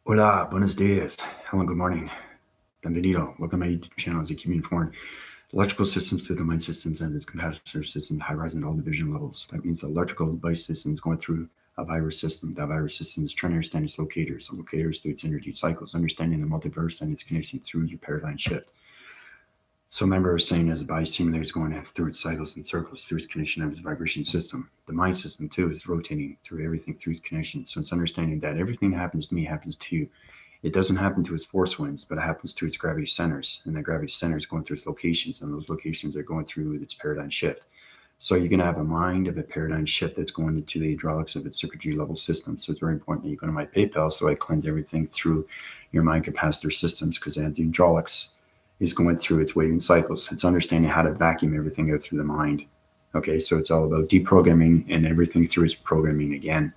Hola, buenos dias. Hello, good morning. Bienvenido. Welcome to my YouTube channel as I keep you informed. Electrical systems through the mind systems and its capacitor systems, high rise and all division levels. That means the electrical device system is going through a virus system. That virus system is trying to understand its locators, the locators through its energy cycles, understanding the multiverse and its connection through your paradigm shift. So remember I was saying as a body simulator is going through its cycles and circles through its connection of its vibration system. The mind system too is rotating through everything through its connection. So it's understanding that everything that happens to me happens to you. It doesn't happen to its force winds, but it happens to its gravity centers. And the gravity center is going through its locations, and those locations are going through its paradigm shift. So you're going to have a mind of a paradigm shift that's going into the hydraulics of its circuitry level system. So it's very important that you go to my PayPal so I cleanse everything through your mind capacitor systems, because the hydraulics is going through its waving cycles. It's understanding how to vacuum everything out through the mind. Okay, so it's all about deprogramming and everything through its programming again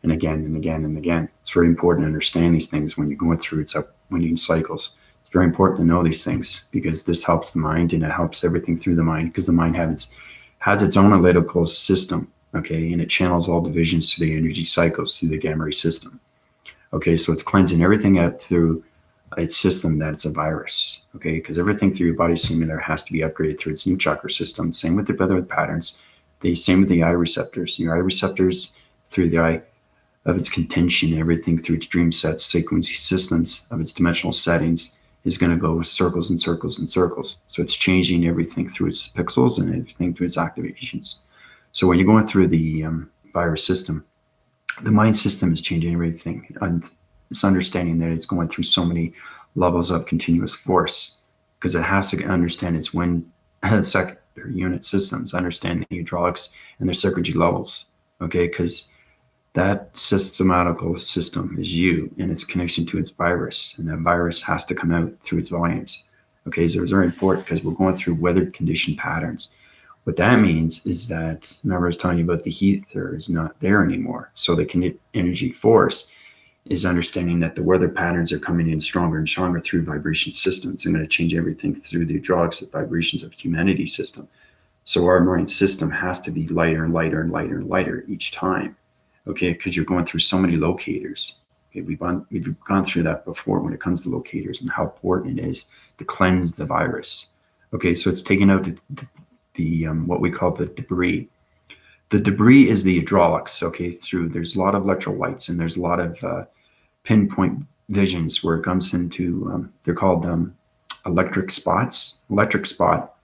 and again and again and again. It's very important to understand these things when you're going through its upwinding cycles. It's very important to know these things because this helps the mind and it helps everything through the mind, because the mind has its own analytical system, okay, and it channels all divisions through the energy cycles through the gamma ray system. Okay, so it's cleansing everything out through its system that it's a virus, okay, because everything through your body simulator has to be upgraded through its new chakra system. Same with the other patterns, the same with the eye receptors. Your eye receptors through the eye of its contention, everything through its dream sets, frequency systems of its dimensional settings is going to go circles and circles and circles. So it's changing everything through its pixels and everything through its activations. So when you're going through the virus system, the mind system is changing everything. And it's understanding that it's going through so many levels of continuous force, because it has to understand its wind sector unit systems, understand the hydraulics and their circuitry levels, okay, because that systematical system is you and its connection to its virus, and that virus has to come out through its volumes. Okay, so it's very important because we're going through weather condition patterns. What that means is that, remember I was telling you about the ether is not there anymore. So the kinetic energy force is understanding that the weather patterns are coming in stronger and stronger through vibration systems. They're going to change everything through the hydraulics of vibrations of humanity system. So our mind system has to be lighter and lighter and lighter and lighter each time. Okay, because you're going through so many locators. Okay, we've gone through that before when it comes to locators and how important it is to cleanse the virus. Okay, so it's taking out the what we call the debris. The debris is the hydraulics. Okay, there's a lot of electrolytes and there's a lot of pinpoint visions where it comes into they're called electric spots. Electric spot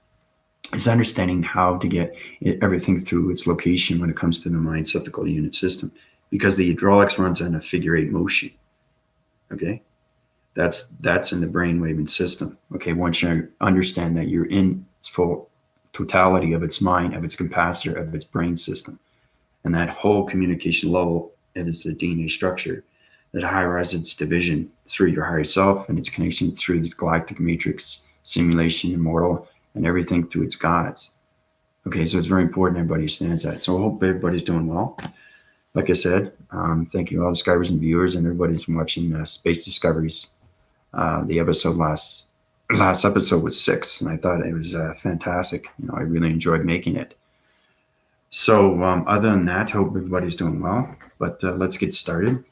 is understanding how to get everything through its location when it comes to the mind septical unit system, because the hydraulics runs on a figure eight motion. Okay, that's in the brain waving system. Okay, once you understand that you're in full totality of its mind, of its capacitor, of its brain system, and that whole communication level, it is the DNA structure that high-rise its division through your higher self and its connection through the galactic matrix, simulation, immortal, and everything through its gods. Okay, so it's very important everybody understands that. So I hope everybody's doing well. Like I said, thank you all the subscribers and viewers and everybody's been watching Space Discoveries. The last episode was 6, and I thought it was fantastic. I really enjoyed making it. So other than that, I hope everybody's doing well. But let's get started.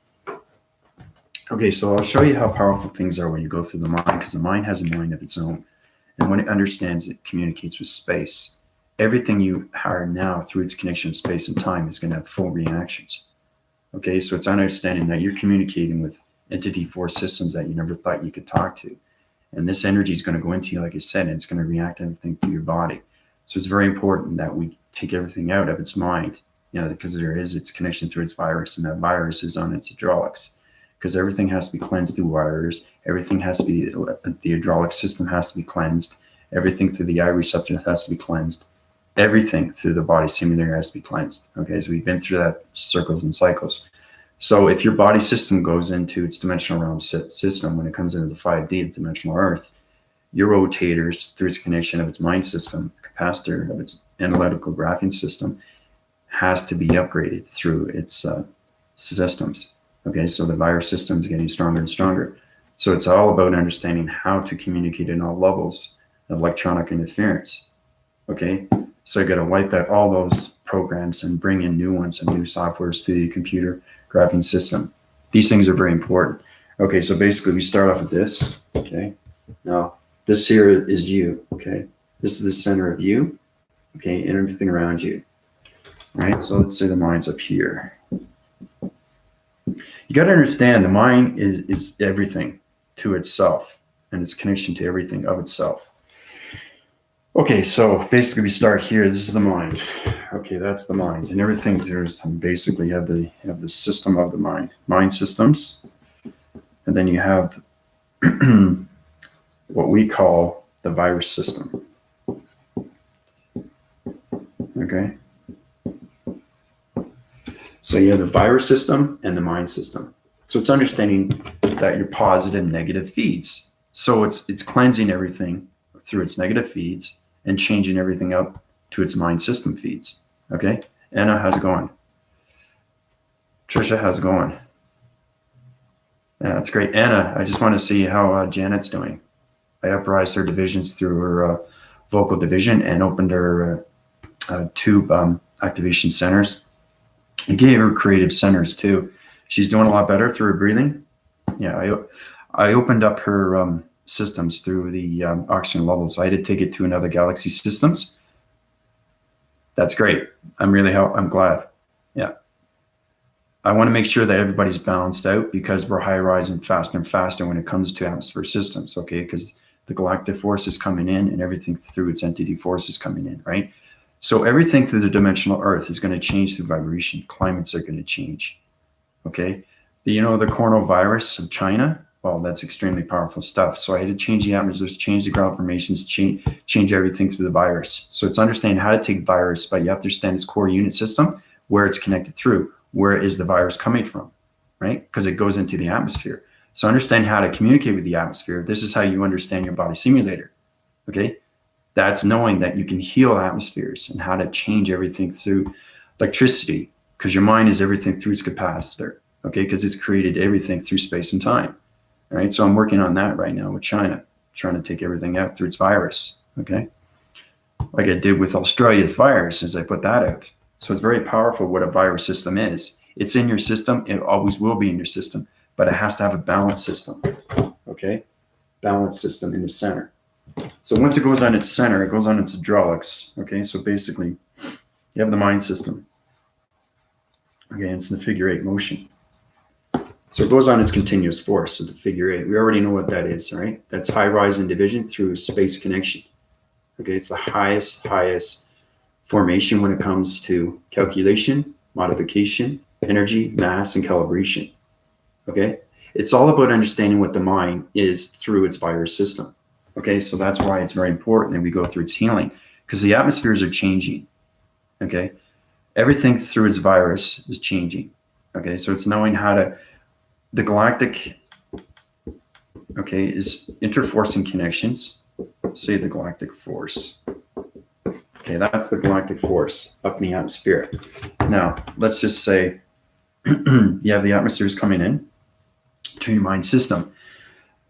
Okay, so I'll show you how powerful things are when you go through the mind, because the mind has a mind of its own. And when it understands, it communicates with space. Everything you are now through its connection of space and time is going to have full reactions. Okay, so it's understanding that you're communicating with entity force systems that you never thought you could talk to. And this energy is going to go into you, like I said, and it's going to react to everything through your body. So it's very important that we take everything out of its mind, because there is its connection through its virus, and that virus is on its hydraulics. Because everything has to be cleansed through wires. Everything has to be, the hydraulic system has to be cleansed. Everything through the eye receptor has to be cleansed. Everything through the body simulator has to be cleansed. Okay, so we've been through that circles and cycles. So if your body system goes into its dimensional realm system, when it comes into the 5D of dimensional Earth, your rotators through its connection of its mind system, the capacitor of its analytical graphing system, has to be upgraded through its systems. Okay, so the virus system is getting stronger and stronger. So it's all about understanding how to communicate in all levels of electronic interference. Okay, so you got to wipe out all those programs and bring in new ones and new softwares to the computer graphing system. These things are very important. Okay, so basically we start off with this. Okay, now this here is you. Okay, this is the center of you. Okay, and everything around you. All right, so let's say the mind's up here. You got to understand the mind is everything to itself and its connection to everything of itself. Okay, so basically we start here. This is the mind. Okay, that's the mind, and everything there's basically you have the system of the mind systems, and then you have what we call the virus system. Okay, so you have the virus system and the mind system. So it's understanding that your positive and negative feeds. So it's cleansing everything through its negative feeds and changing everything up to its mind system feeds. Okay, Anna, how's it going? Trisha, how's it going? Yeah, that's great. Anna, I just want to see how Janet's doing. I uprised her divisions through her vocal division and opened her tube activation centers. I gave her creative centers too. She's doing a lot better through her breathing. Yeah, I opened up her systems through the oxygen levels. I had to take it to another galaxy systems. That's great. I'm glad. Yeah. I want to make sure that everybody's balanced out because we're high rising faster and faster when it comes to atmosphere systems, okay? Because the galactic force is coming in and everything through its entity force is coming in, right? So everything through the dimensional earth is going to change through vibration. Climates are going to change, okay? The coronavirus of China, well, that's extremely powerful stuff. So I had to change the atmosphere, change the ground formations, change everything through the virus. So it's understanding how to take virus, but you have to understand its core unit system, where it's connected through. Where is the virus coming from, right? Because it goes into the atmosphere. So understand how to communicate with the atmosphere. This is how you understand your body simulator, okay? That's knowing that you can heal atmospheres and how to change everything through electricity, because your mind is everything through its capacitor, okay? Because it's created everything through space and time, all right? So I'm working on that right now with China, trying to take everything out through its virus, okay? Like I did with Australia's virus as I put that out. So it's very powerful what a virus system is. It's in your system. It always will be in your system, but it has to have a balanced system, okay? Balanced system in the center. So once it goes on its center, it goes on its hydraulics, okay? So basically, you have the mind system, okay? And it's in the figure 8 motion. So it goes on its continuous force, so the figure 8. We already know what that is, right? That's high rise and division through space connection, okay? It's the highest formation when it comes to calculation, modification, energy, mass, and calibration, okay? It's all about understanding what the mind is through its virus system, okay? So that's why it's very important that we go through its healing, because the atmospheres are changing, okay? Everything through its virus is changing, okay? So it's knowing how to, the galactic, okay, is interforcing connections. Let's say the galactic force. Okay, that's the galactic force up in the atmosphere. Now, let's just say you have the atmospheres coming in to your mind system.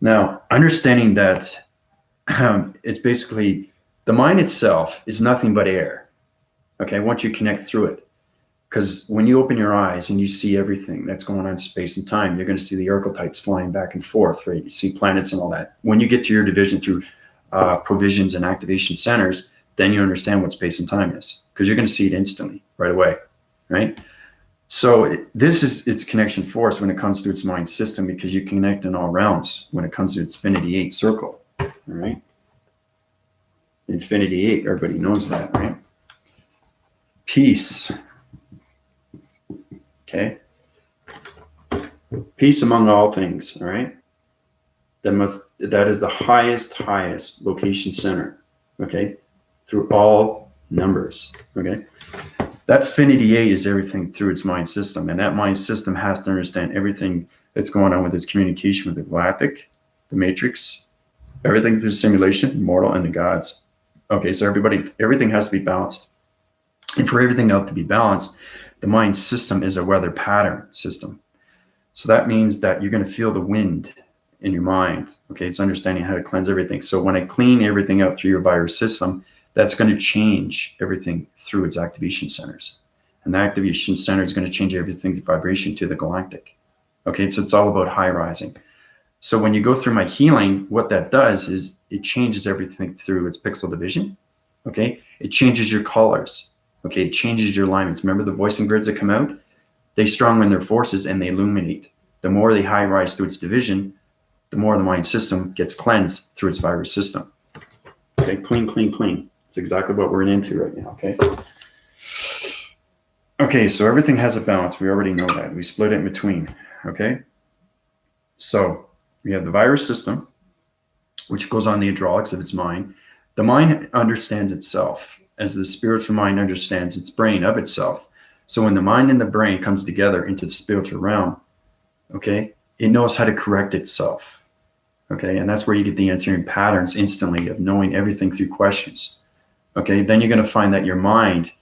Now, understanding that it's basically, the mind itself is nothing but air, okay, once you connect through it. Because when you open your eyes and you see everything that's going on in space and time, you're going to see the archetypes flying back and forth, right? You see planets and all that. When you get to your division through provisions and activation centers, then you understand what space and time is, because you're going to see it instantly right away, right? So this is its connection force when it comes to its mind system, because you connect in all realms when it comes to its infinity 8 circle, all right? Infinity 8, everybody knows that, right? Peace, okay? Peace among all things, all right? That is the highest location center, okay? Through all numbers, okay? That infinity 8 is everything through its mind system, and that mind system has to understand everything that's going on with its communication with the galactic, the matrix, everything through simulation, mortal, and the gods. Okay, so everything has to be balanced. And for everything else to be balanced, the mind system is a weather pattern system. So that means that you're going to feel the wind in your mind. Okay, it's understanding how to cleanse everything. So when I clean everything out through your virus system, that's going to change everything through its activation centers. And the activation center is going to change everything to vibration to the galactic. Okay, so it's all about high rising. So when you go through my healing, what that does is it changes everything through its pixel division. Okay. It changes your colors. Okay. It changes your alignments. Remember the voicing grids that come out? They strongman their forces and they illuminate. The more they high rise through its division, the more the mind system gets cleansed through its virus system. Okay. Clean, clean, clean. That's exactly what we're into right now. Okay. Okay. So everything has a balance. We already know that. We split it in between. Okay. So we have the virus system, which goes on the hydraulics of its mind. The mind understands itself as the spiritual mind understands its brain of itself. So when the mind and the brain comes together into the spiritual realm, okay, it knows how to correct itself. Okay, and that's where you get the answering patterns instantly of knowing everything through questions. Okay, then you're going to find that your mind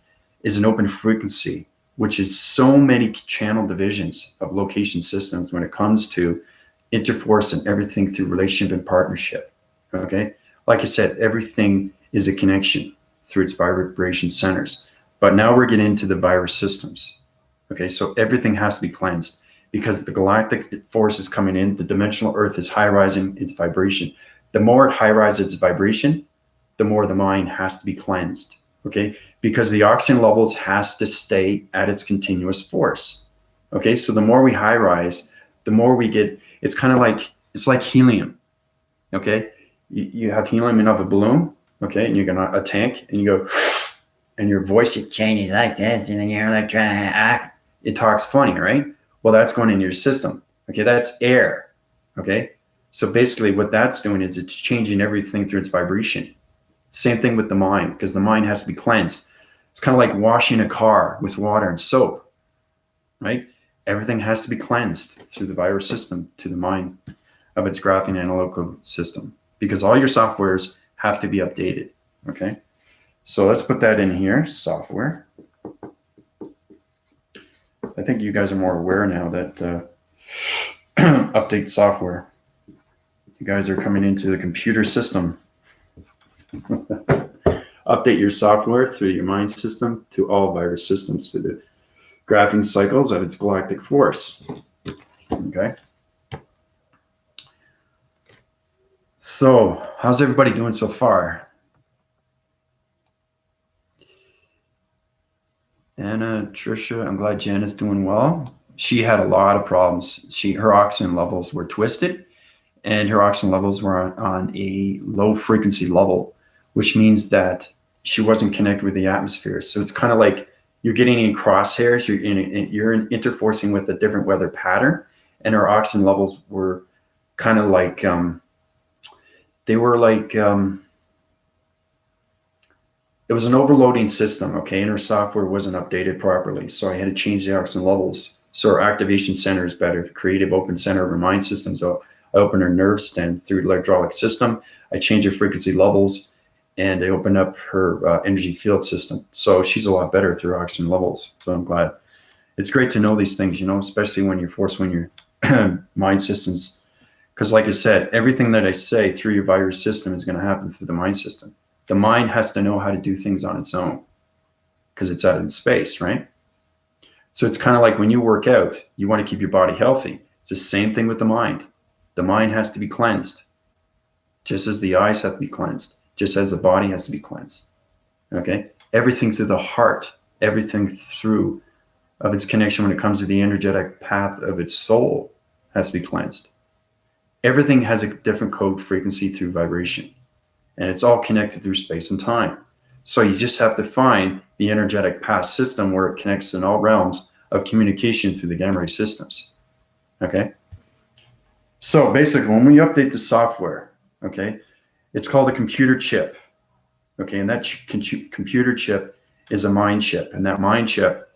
is an open frequency, which is so many channel divisions of location systems when it comes to interforce and everything through relationship and partnership. Okay, like I said, everything is a connection through its vibration centers. But now we're getting into the virus systems. Okay, so everything has to be cleansed because the galactic force is coming in. The dimensional Earth is high rising its vibration. The more it high rises its vibration, the more the mind has to be cleansed. Okay, because the oxygen levels has to stay at its continuous force. Okay, so the more we high rise, the more we get. It's kind of like like helium. Okay, you have helium in a balloon. Okay, and you're gonna a tank, and you go, and your voice changes like this, and then you're like trying to act. It talks funny, right? Well, that's going in your system. Okay, that's air. Okay, so basically, what that's doing is it's changing everything through its vibration. Same thing with the mind, because the mind has to be cleansed. It's kind of like washing a car with water and soap, right? Everything has to be cleansed through the virus system to the mind of its graphing analytical system, because all your softwares have to be updated. Okay, so let's put that in here, software. I think you guys are more aware now that update software. You guys are coming into the computer system. Update your software through your mind system to all virus systems, to the graphing cycles of its galactic force. Okay. So, how's everybody doing so far? Anna, Trisha, I'm glad Jen is doing well. She had a lot of problems. Her oxygen levels were twisted, and her oxygen levels were on a low frequency level, which means that she wasn't connected with the atmosphere. So it's kind of like you're getting in crosshairs, you're interforcing with a different weather pattern, and her oxygen levels were kind of like, they were like, it was an overloading system, okay, and her software wasn't updated properly. So I had to change the oxygen levels. So our activation center is better, creative open center of her mind system. So I open her nerve stem through the hydraulic system. I change her frequency levels, and I open up her energy field system. So she's a lot better through oxygen levels. So I'm glad. It's great to know these things, especially when you're forcing your mind systems. Because like I said, everything that I say through your virus system is going to happen through the mind system. The mind has to know how to do things on its own because it's out in space, right? So it's kind of like when you work out, you want to keep your body healthy. It's the same thing with the mind. The mind has to be cleansed, just as the eyes have to be cleansed, just as the body has to be cleansed. Okay? Everything through the heart, everything through of its connection when it comes to the energetic path of its soul has to be cleansed. Everything has a different code frequency through vibration, and it's all connected through space and time. So you just have to find the energetic path system where it connects in all realms of communication through the gamma ray systems. Okay? So basically, when we update the software, okay, it's called a computer chip. Okay, and that computer chip is a mind chip. And that mind chip,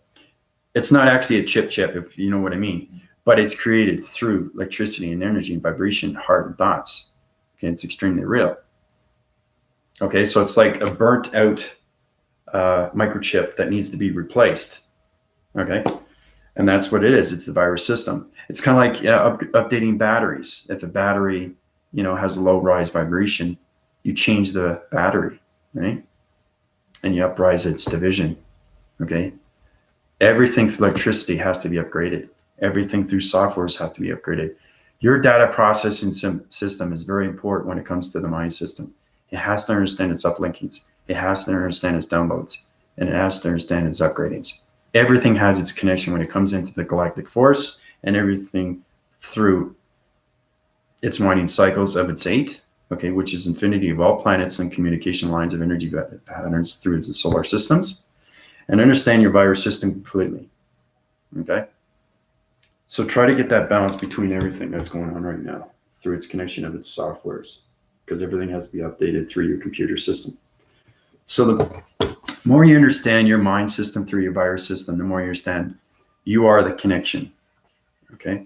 it's not actually a chip, if you know what I mean, but it's created through electricity and energy and vibration, heart and thoughts. Okay, it's extremely real. Okay, so it's like a burnt out microchip that needs to be replaced. Okay, and that's what it is. It's the virus system. It's kind of like updating batteries. If a battery, has a low rise vibration, you change the battery, right? And you uprise its division. Okay, everything through electricity has to be upgraded. Everything through softwares have to be upgraded. Your data processing system is very important when it comes to the mind system. It has to understand its uplinkings. It has to understand its downloads. And it has to understand its upgradings. Everything has its connection when it comes into the galactic force, and everything through its winding cycles of its 8, okay, which is infinity of all planets and communication lines of energy patterns through the solar systems, and understand your virus system completely, okay? So try to get that balance between everything that's going on right now through its connection of its softwares, because everything has to be updated through your computer system. So the more you understand your mind system through your virus system, the more you understand you are the connection, okay?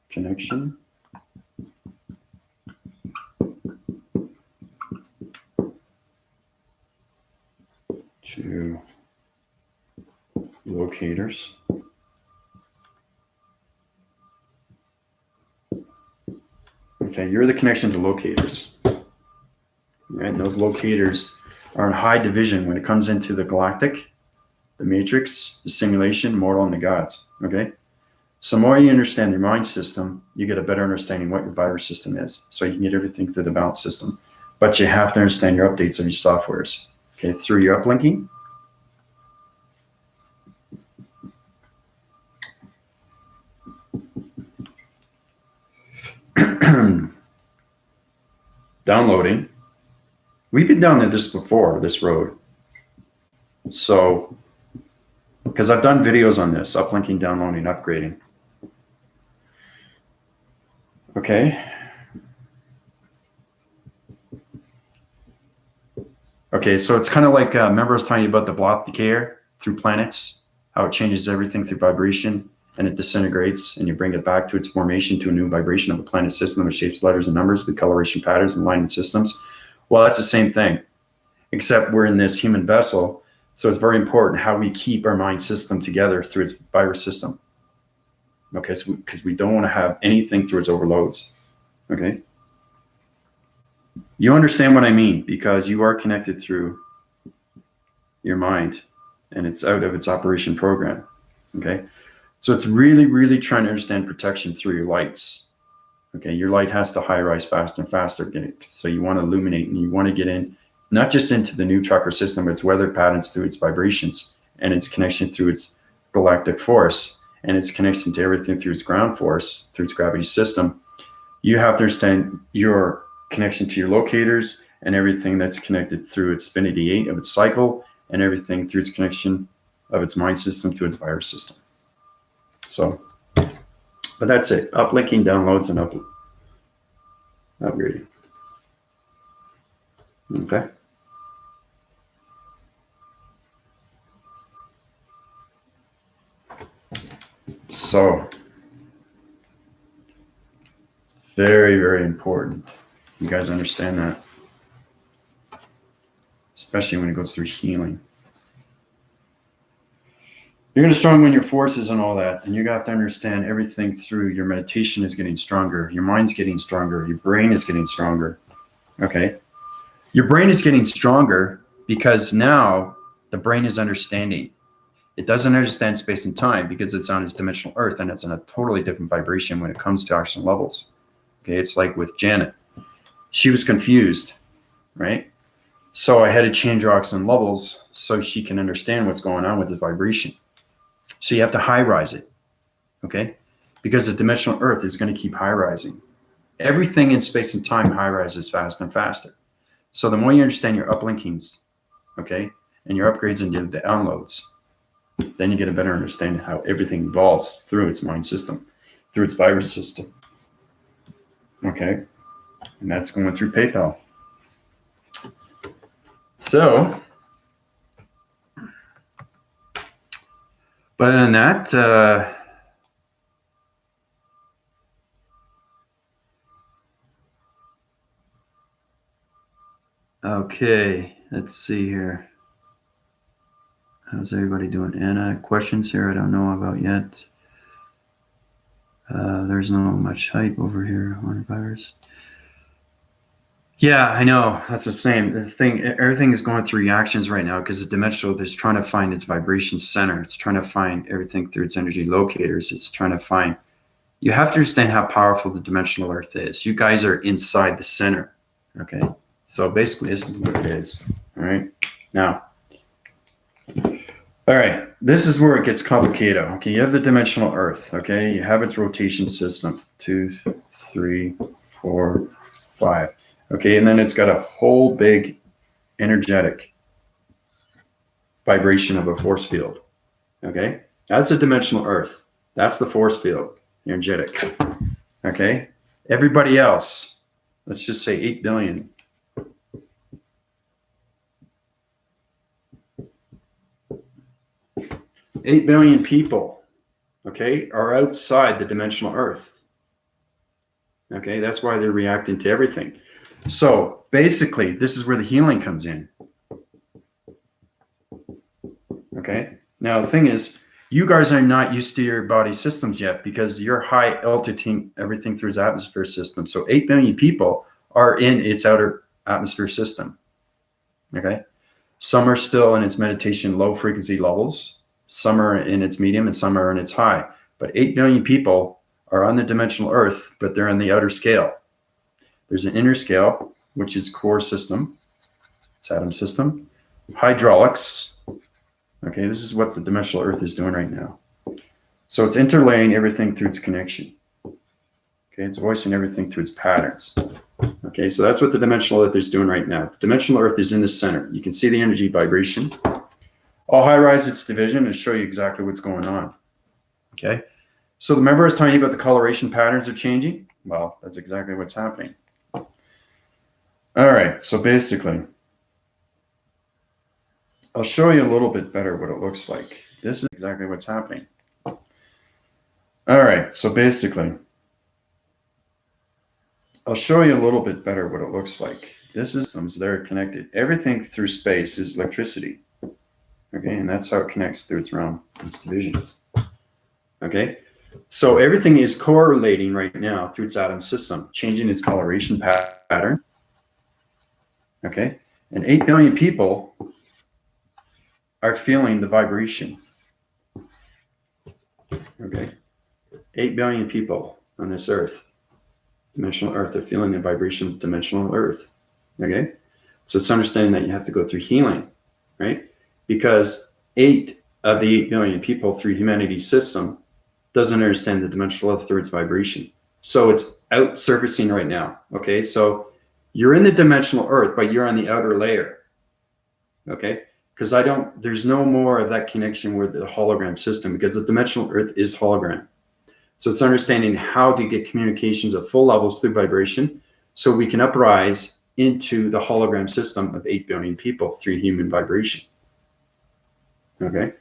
Connection. To locators. Okay, you're the connection to locators. Right? And those locators are in high division when it comes into the galactic, the matrix, the simulation, mortal, and the gods. Okay? So the more you understand your mind system, you get a better understanding what your virus system is. So you can get everything through the balance system. But you have to understand your updates of your softwares. Okay, through your uplinking. Downloading. We've been down there this before, this road. So, because I've done videos on this, uplinking, downloading, upgrading. Okay. Okay, so it's kind of like, remember I was telling you about the block decayer through planets, how it changes everything through vibration, and it disintegrates, and you bring it back to its formation to a new vibration of a planet system with shapes, letters, and numbers, the coloration patterns, and alignment systems. Well, that's the same thing, except we're in this human vessel, so it's very important how we keep our mind system together through its virus system. Okay, so because we don't want to have anything through its overloads. Okay. You understand what I mean, because you are connected through your mind, and it's out of its operation program. Okay. So it's really, really trying to understand protection through your lights. Okay. Your light has to high rise faster and faster. So you want to illuminate, and you want to get in, not just into the new chakra system, but its weather patterns through its vibrations, and its connection through its galactic force, and its connection to everything through its ground force, through its gravity system. You have to understand your connection to your locators and everything that's connected through its infinity 8 of its cycle, and everything through its connection of its mind system to its virus system. So, but that's it. Uplinking, downloads, and upgrading. Okay. So, very, very important. You guys understand that? Especially when it goes through healing. You're going to strengthen your forces and all that. And you have to understand everything through your meditation is getting stronger. Your mind's getting stronger. Your brain is getting stronger. Okay. Your brain is getting stronger because now the brain is understanding. It doesn't understand space and time because it's on its dimensional earth, and it's in a totally different vibration when it comes to oxygen levels. Okay. It's like with Janet. She was confused, right? So I had to change her oxygen levels so she can understand what's going on with the vibration. So you have to high rise it, okay? Because the dimensional earth is going to keep high rising. Everything in space and time high rises faster and faster. So the more you understand your uplinkings, okay, and your upgrades and your downloads, then you get a better understanding how everything evolves through its mind system, through its virus system, okay? And that's going through PayPal. So, but in that, okay, let's see here. How's everybody doing? Anna, questions here I don't know about yet. There's not much hype over here on virus. Yeah, I know. That's the same. The thing, everything is going through reactions right now because the dimensional is trying to find its vibration center. It's trying to find everything through its energy locators. It's trying to find you have to understand how powerful the dimensional Earth is. You guys are inside the center, okay? So basically, this is what it is, all right? Now, all right, this is where it gets complicated. Okay, you have the dimensional Earth, okay? You have its rotation system, 2, 3, 4, 5. Okay, and then it's got a whole big energetic vibration of a force field. Okay, that's a dimensional Earth. That's the force field, energetic. Okay, everybody else, let's just say 8 billion. 8 billion people, okay, are outside the dimensional Earth. Okay, that's why they're reacting to everything. So basically, this is where the healing comes in. Okay, now the thing is, you guys are not used to your body systems yet because you're high altitude, everything through its atmosphere system. So 8 billion people are in its outer atmosphere system. Okay, some are still in its meditation low frequency levels, some are in its medium, and some are in its high. But 8 billion people are on the dimensional Earth, but they're on the outer scale. There's an inner scale, which is core system, it's atom system, hydraulics. Okay, this is what the dimensional Earth is doing right now. So it's interlaying everything through its connection. Okay, it's voicing everything through its patterns. Okay, so that's what the dimensional Earth is doing right now. The dimensional Earth is in the center. You can see the energy vibration. I'll high-rise its division and show you exactly what's going on. Okay, so remember I was telling you about the coloration patterns are changing? Well, that's exactly what's happening. All right, so basically, I'll show you a little bit better what it looks like. This is exactly what's happening. All right, so basically, I'll show you a little bit better what it looks like. This is systems, they're connected. Everything through space is electricity. Okay, and that's how it connects through its realm, its divisions. Okay, so everything is correlating right now through its atom system, changing its coloration pattern. Okay, and 8 billion people are feeling the vibration. Okay, 8 billion people on this Earth, dimensional Earth, are feeling the vibration of dimensional Earth. Okay, so it's understanding that you have to go through healing, right? Because 8 of the 8 billion people through humanity's system doesn't understand the dimensional Earth through its vibration. So it's out surfacing right now. Okay, so you're in the dimensional Earth, but you're on the outer layer. Okay, because there's no more of that connection with the hologram system because the dimensional Earth is hologram. So it's understanding how to get communications at full levels through vibration so we can uprise into the hologram system of 8 billion people through human vibration. Okay,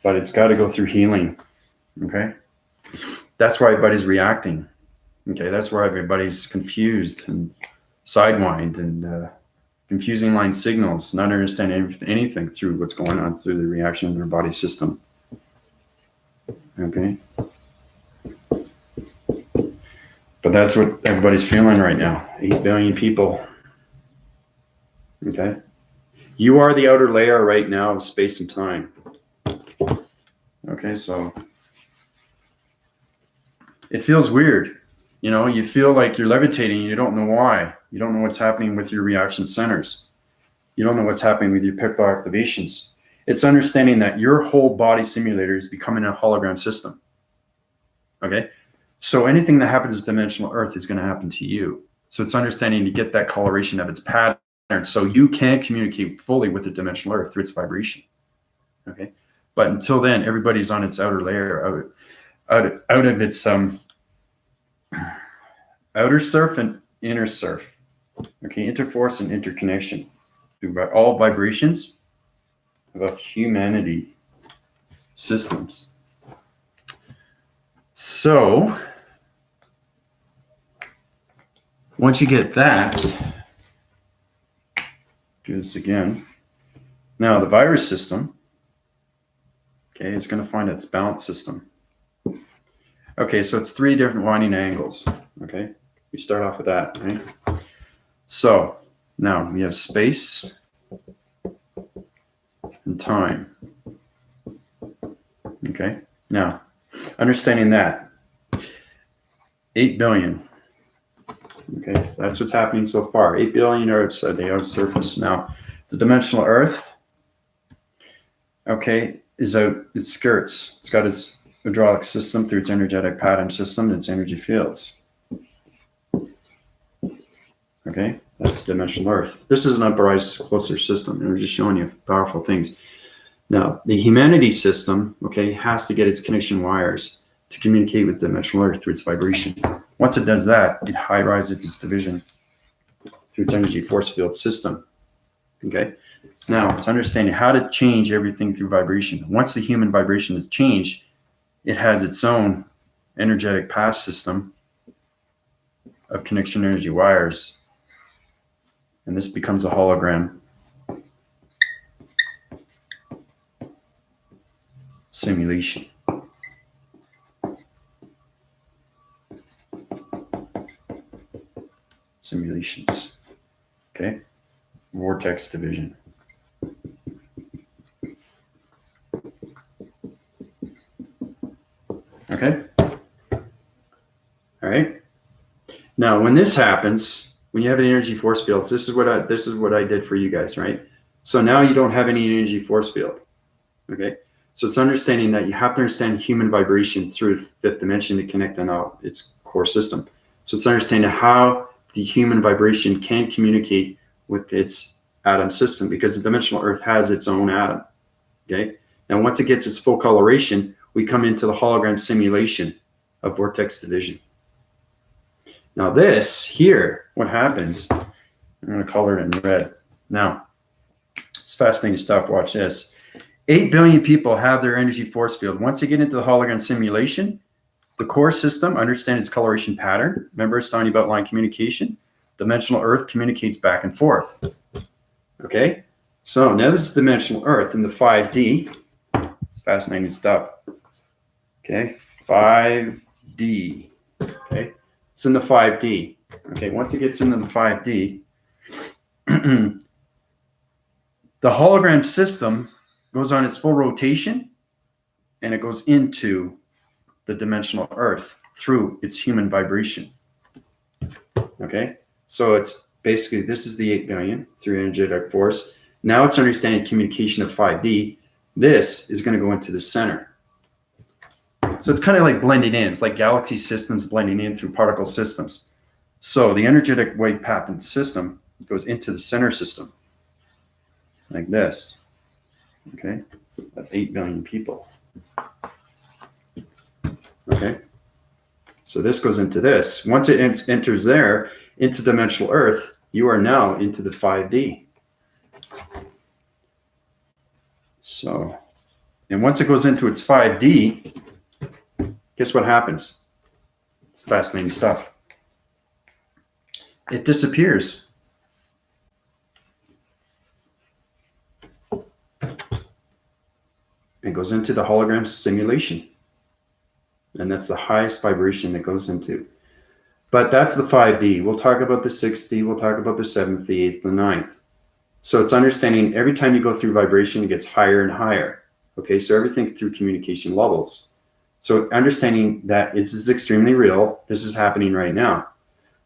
but it's got to go through healing. Okay, that's why everybody's reacting. Okay, that's why everybody's confused and sidewinded and confusing line signals, not understanding anything through what's going on through the reaction of their body system. Okay, but that's what everybody's feeling right now. 8 billion people. Okay, you are the outer layer right now of space and time. Okay, so it feels weird. You know, you feel like you're levitating. You don't know why. You don't know what's happening with your reaction centers. You don't know what's happening with your pictal activations. It's understanding that your whole body simulator is becoming a hologram system. Okay, so anything that happens in dimensional Earth is going to happen to you. So it's understanding to get that coloration of its pattern so you can communicate fully with the dimensional Earth through its vibration. Okay, but until then, everybody's on its outer layer, out of its outer surf and inner surf. Okay, interforce and interconnection through all vibrations of humanity systems. So once you get that, do this again. Now the virus system, okay, is going to find its balance system. Okay, so it's 3 different winding angles. Okay, we start off with that, right? So now we have space and time. Okay, now understanding that 8 billion. Okay, so that's what's happening so far. 8 billion Earths are the outer surface. Now, the dimensional Earth, okay, is out its skirts. It's got its hydraulic system through its energetic pattern system and its energy fields. Okay, that's dimensional Earth. This is an upper-rise closer system, and we're just showing you powerful things. Now, the humanity system, okay, has to get its connection wires to communicate with dimensional Earth through its vibration. Once it does that, it high-rises its division through its energy force field system. Okay, now it's understanding how to change everything through vibration. Once the human vibration is changed, it has its own energetic path system of connection energy wires, and this becomes a hologram simulation. Simulations. Okay, vortex division. Okay. All right. Now, when this happens, when you have an energy force field, this is what I did for you guys, right? So now you don't have any energy force field. Okay. So it's understanding that you have to understand human vibration through fifth dimension to connect on out its core system. So it's understanding how the human vibration can communicate with its atom system, because the dimensional Earth has its own atom. Okay. Now, once it gets its full coloration, we come into the hologram simulation of vortex division. Now this here, what happens, I'm going to color it in red. Now, it's fascinating stuff. Watch this. 8 billion people have their energy force field. Once they get into the hologram simulation, the core system understands its coloration pattern. Remember, it's talking about line communication. Dimensional Earth communicates back and forth. Okay, so now this is dimensional Earth in the 5D. It's fascinating stuff. Okay, 5D. Okay, it's in the 5D. Okay, once it gets into the 5D, the hologram system goes on its full rotation, and it goes into the dimensional Earth through its human vibration. Okay, so it's basically, this is the 8 billion through energetic force. Now it's understanding communication of 5D. This is going to go into the center. So it's kind of like blending in. It's like galaxy systems blending in through particle systems. So the energetic wave path and system goes into the center system, like this. Okay, that's 8 billion people. Okay, so this goes into this. Once it enters there, into dimensional Earth, you are now into the 5D. So, and once it goes into its 5D, guess what happens? It's fascinating stuff. It disappears. It goes into the hologram simulation. And that's the highest vibration it goes into. But that's the 5D. We'll talk about the 6D. We'll talk about the 7th, the 8th, the 9th. So it's understanding every time you go through vibration, it gets higher and higher. Okay, so everything through communication levels. So understanding that this is extremely real. This is happening right now.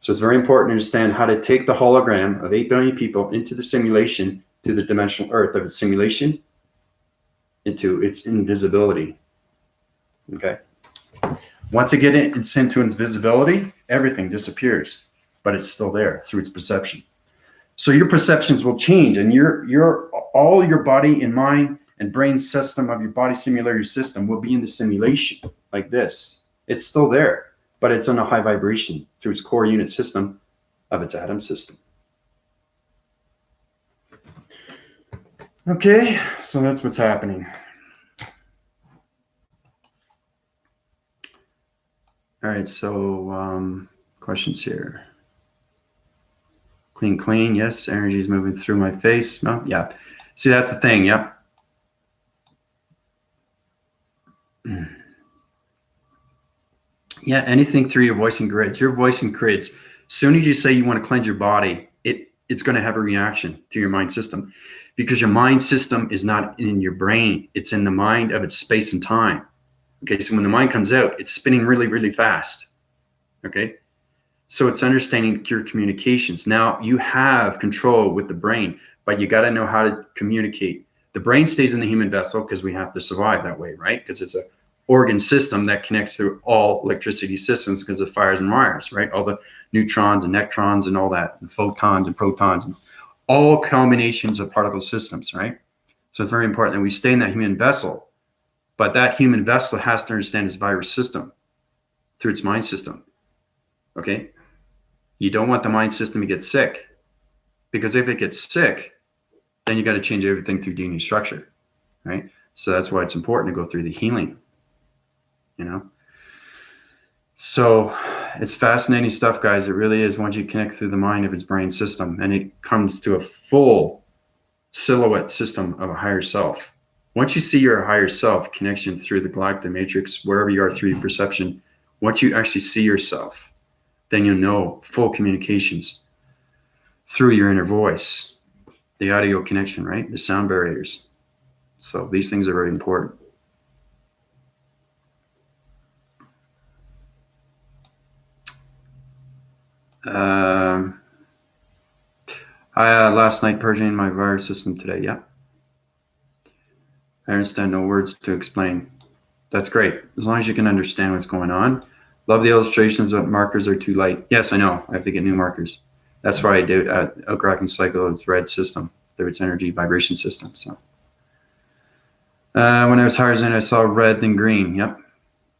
So it's very important to understand how to take the hologram of 8 billion people into the simulation, to the dimensional Earth of its simulation, into its invisibility. Okay. Once it gets into invisibility, everything disappears, but it's still there through its perception. So your perceptions will change, and all your body and mind and brain system of your body simulatory system will be in the simulation like this. It's still there, but it's on a high vibration through its core unit system of its atom system. Okay, so that's what's happening. All right, so questions here. Clean, clean. Yes, energy is moving through my face. No, yeah. See, that's the thing. Yep. Yeah, anything through your voice and grids. Your voice and grids. As soon as you say you want to cleanse your body, it's going to have a reaction to your mind system, because your mind system is not in your brain. It's in the mind of its space and time. Okay, so when the mind comes out, it's spinning really, really fast. Okay, so it's understanding your communications. Now you have control with the brain, but you got to know how to communicate. The brain stays in the human vessel because we have to survive that way, right? Because it's a organ system that connects through all electricity systems because of fires and wires, right? All the neutrons and electrons and all that, and photons and protons, and all combinations of particle systems, right? So it's very important that we stay in that human vessel, but that human vessel has to understand its virus system through its mind system, okay? You don't want the mind system to get sick, because if it gets sick, then you got to change everything through DNA structure, right? So that's why it's important to go through the healing, you know? So it's fascinating stuff, guys. It really is, once you connect through the mind of its brain system, and it comes to a full silhouette system of a higher self. Once you see your higher self connection through the galactic matrix, wherever you are through your perception, once you actually see yourself, then you'll know full communications through your inner voice, the audio connection, right? The sound barriers. So these things are very important. Last night purging my virus system today. Yeah. I understand no words to explain. That's great. As long as you can understand what's going on. Love the illustrations, but markers are too light. Yes, I know. I have to get new markers. That's why I do outcracking cycle of thread system through its energy vibration system. So when I was Tarzan, I saw red then green. Yep.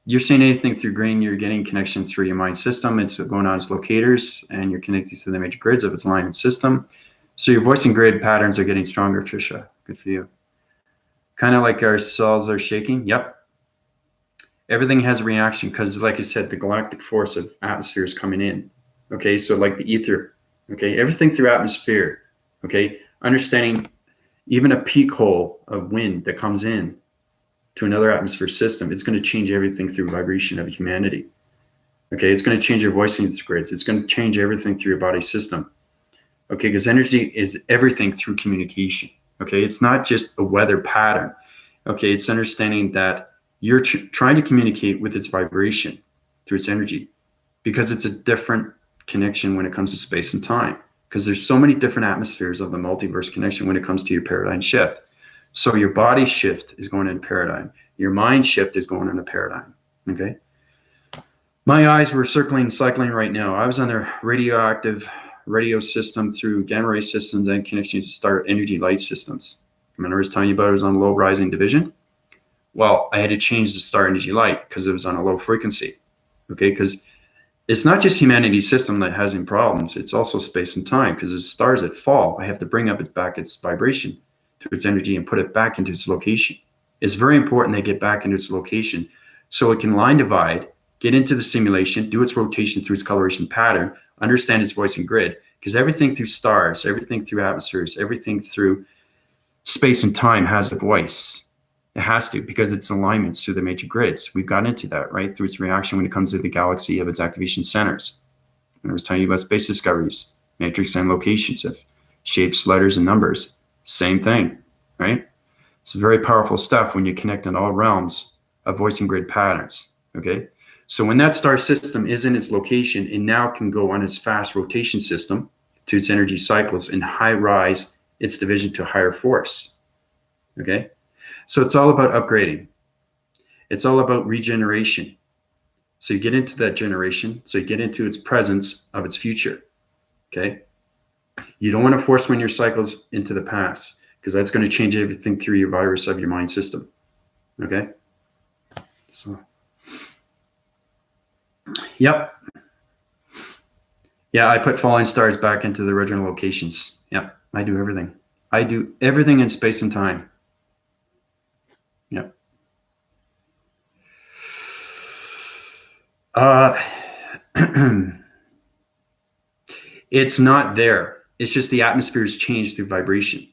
You're seeing anything through green, you're getting connection through your mind system. It's going on as locators, and you're connecting to the major grids of its alignment system. So your voicing grid patterns are getting stronger, Trisha. Good for you. Kind of like our cells are shaking. Yep. Everything has a reaction because, like I said, the galactic force of atmosphere is coming in. Okay, so like the ether. Okay, everything through atmosphere. Okay, understanding even a peak hole of wind that comes in to another atmosphere system, it's going to change everything through vibration of humanity. Okay, it's going to change your voicing grids. It's going to change everything through your body system. Okay, because energy is everything through communication. Okay, it's not just a weather pattern. Okay, it's understanding that you're trying to communicate with its vibration through its energy, because it's a different connection when it comes to space and time, because there's so many different atmospheres of the multiverse connection when it comes to your paradigm shift. So your body shift is going into paradigm. Your mind shift is going into paradigm. Okay. My eyes were circling and cycling right now. I was on the radioactive radio system through gamma ray systems and connection to star energy light systems. Remember I was telling you about it was on low rising division? Well, I had to change the star energy light because it was on a low frequency. Okay. Because it's not just humanity's system that has any problems. It's also space and time, because the stars that fall, I have to bring up its vibration to its energy and put it back into its location. It's very important they get back into its location so it can line divide, get into the simulation, do its rotation through its coloration pattern, understand its voicing grid, because everything through stars, everything through atmospheres, everything through space and time has a voice. It has to, because it's alignments through the major grids. We've gotten into that, right? Through its reaction when it comes to the galaxy of its activation centers. And I was telling you about space discoveries, matrix and locations of shapes, letters, and numbers. Same thing, right? It's very powerful stuff when you connect in all realms of voicing grid patterns, okay? So when that star system is in its location, it now can go on its fast rotation system to its energy cycles and high rise its division to higher force, okay? So it's all about upgrading. It's all about regeneration. So you get into that generation, so you get into its presence of its future, okay? You don't want to force when your cycles into the past, because that's going to change everything through your virus of your mind system. Okay. So, yep. Yeah, I put falling stars back into the original locations. Yep. I do everything. I do everything in space and time. Yep. It's not there. It's just the atmosphere has changed through vibration.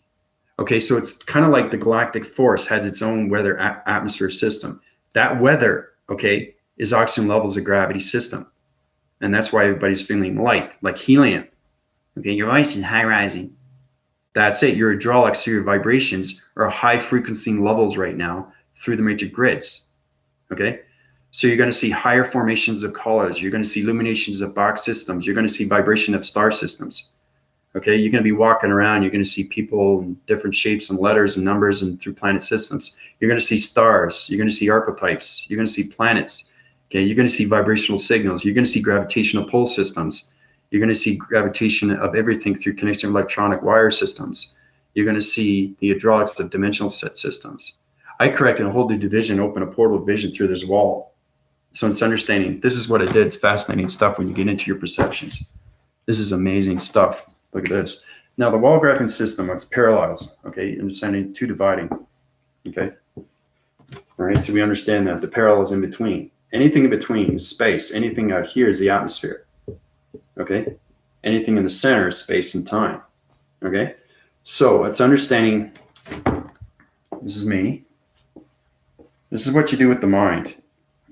Okay, so it's kind of like the galactic force has its own weather atmosphere system. That weather, okay, is oxygen levels of gravity system. And that's why everybody's feeling light, like helium. Okay, your voice is high rising. That's it. Your hydraulics, so your vibrations are high frequency levels right now through the major grids. Okay. So you're going to see higher formations of colors. You're going to see illuminations of box systems. You're going to see vibration of star systems. Okay. You're going to be walking around. You're going to see people in different shapes and letters and numbers and through planet systems. You're going to see stars. You're going to see archetypes. You're going to see planets. Okay. You're going to see vibrational signals. You're going to see gravitational pull systems. You're going to see gravitation of everything through connection of electronic wire systems. You're going to see the hydraulics of dimensional set systems. I corrected a whole new division, open a portal of vision through this wall. So it's understanding, this is what it did. It's fascinating stuff when you get into your perceptions. This is amazing stuff. Look at this. Now the wall graphing system, it's parallels. Okay, understanding two dividing. Okay. All right, so we understand that the parallel is in between. Anything in between is space. Anything out here is the atmosphere. Okay. Anything in the center is space and time. Okay. So it's understanding, this is me. This is what you do with the mind.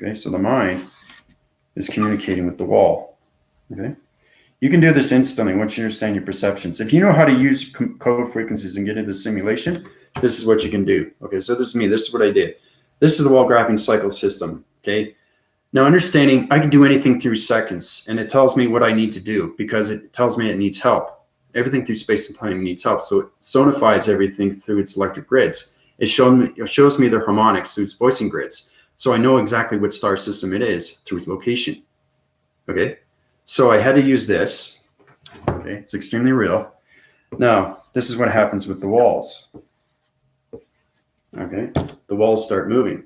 Okay, so the mind is communicating with the wall. Okay, you can do this instantly once you understand your perceptions. If you know how to use code frequencies and get into the simulation, this is what you can do. Okay, so this is me. This is what I did. This is the wall graphing cycle system. Okay, now understanding I can do anything through seconds, and it tells me what I need to do because it tells me it needs help. Everything through space and time needs help, so it sonifies everything through its electric grids. It shows me the harmonics through its voicing grids. So I know exactly what star system it is through its location. Okay, so I had to use this. Okay, it's extremely real. Now, this is what happens with the walls. Okay, the walls start moving.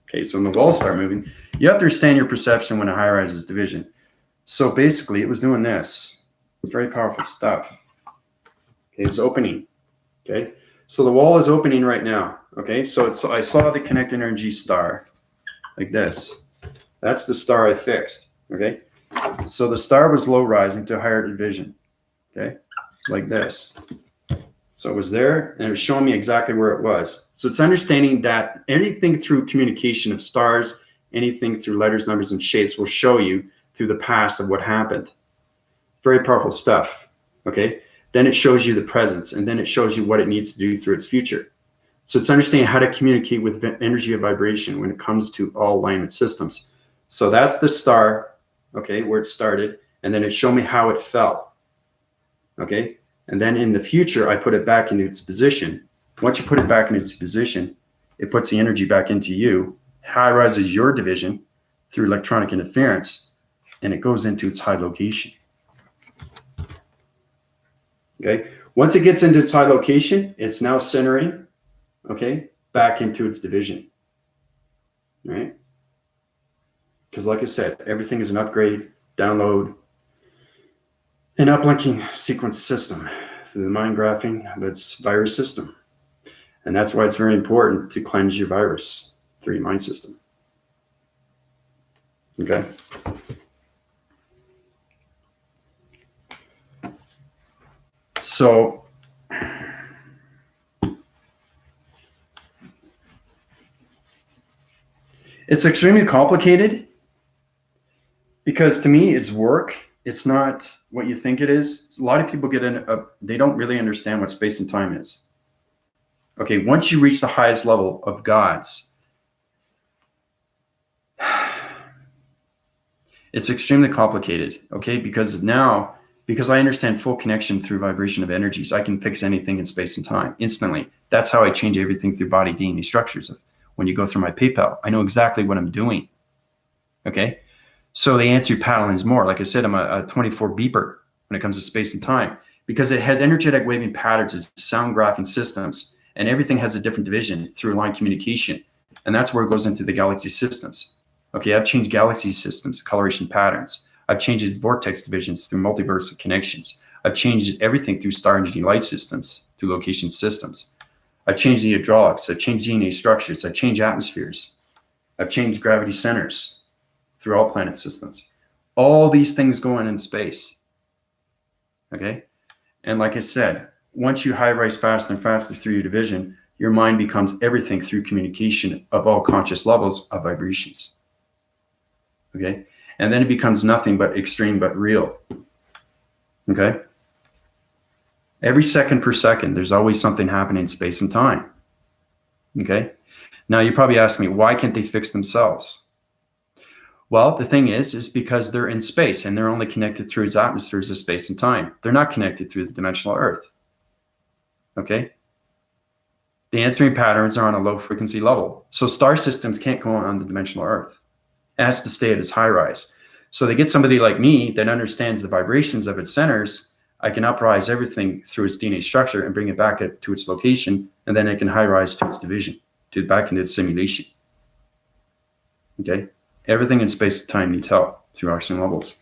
Okay, so when the walls start moving, you have to understand your perception when a high-rise is division. So basically, it was doing this. It's very powerful stuff. Okay, it was opening. Okay, so the wall is opening right now. Okay, so I saw the connect energy star. Like this. That's the star I fixed. Okay. So the star was low rising to higher division. Okay. Like this. So it was there and it was showing me exactly where it was. So it's understanding that anything through communication of stars, anything through letters, numbers, and shapes will show you through the past of what happened. It's very powerful stuff. Okay. Then it shows you the presence and then it shows you what it needs to do through its future. So it's understanding how to communicate with energy of vibration when it comes to all alignment systems. So that's the star, okay, where it started, and then it showed me how it fell, okay? And then in the future, I put it back into its position. Once you put it back into its position, it puts the energy back into you, high rises your division through electronic interference, and it goes into its high location, okay? Once it gets into its high location, it's now centering, okay, back into its division, right? Because like I said, everything is an upgrade, download, an uplinking sequence system through the mind graphing of its virus system. And that's why it's very important to cleanse your virus through your mind system. Okay? So, it's extremely complicated because to me, it's work. It's not what you think it is. A lot of people they don't really understand what space and time is. Okay, once you reach the highest level of gods, it's extremely complicated, okay? Because I understand full connection through vibration of energies, I can fix anything in space and time instantly. That's how I change everything through body DNA structures. When you go through my PayPal, I know exactly what I'm doing. Okay. So the answer pattern is more. Like I said, I'm a 24 beeper when it comes to space and time because it has energetic waving patterns, it's sound graphing systems, and everything has a different division through line communication. And that's where it goes into the galaxy systems. Okay. I've changed galaxy systems, coloration patterns. I've changed vortex divisions through multiverse connections. I've changed everything through star energy light systems, through location systems. I've changed the hydraulics. I've changed DNA structures. I've changed atmospheres. I've changed gravity centers through all planet systems. All these things going in space. Okay? And like I said, once you high rise faster and faster through your division, your mind becomes everything through communication of all conscious levels of vibrations. Okay? And then it becomes nothing but extreme but real. Okay? Every second per second, there's always something happening in space and time. Okay. Now you probably ask me, why can't they fix themselves? Well, the thing is because they're in space and they're only connected through its atmospheres of space and time. They're not connected through the dimensional Earth. Okay. The answering patterns are on a low frequency level. So star systems can't go on the dimensional Earth. It has to stay at its high rise. So they get somebody like me that understands the vibrations of its centers. I can uprise everything through its DNA structure and bring it back to its location, and then it can high rise to its division, back into the simulation. Okay? Everything in space and time needs help through oxygen levels.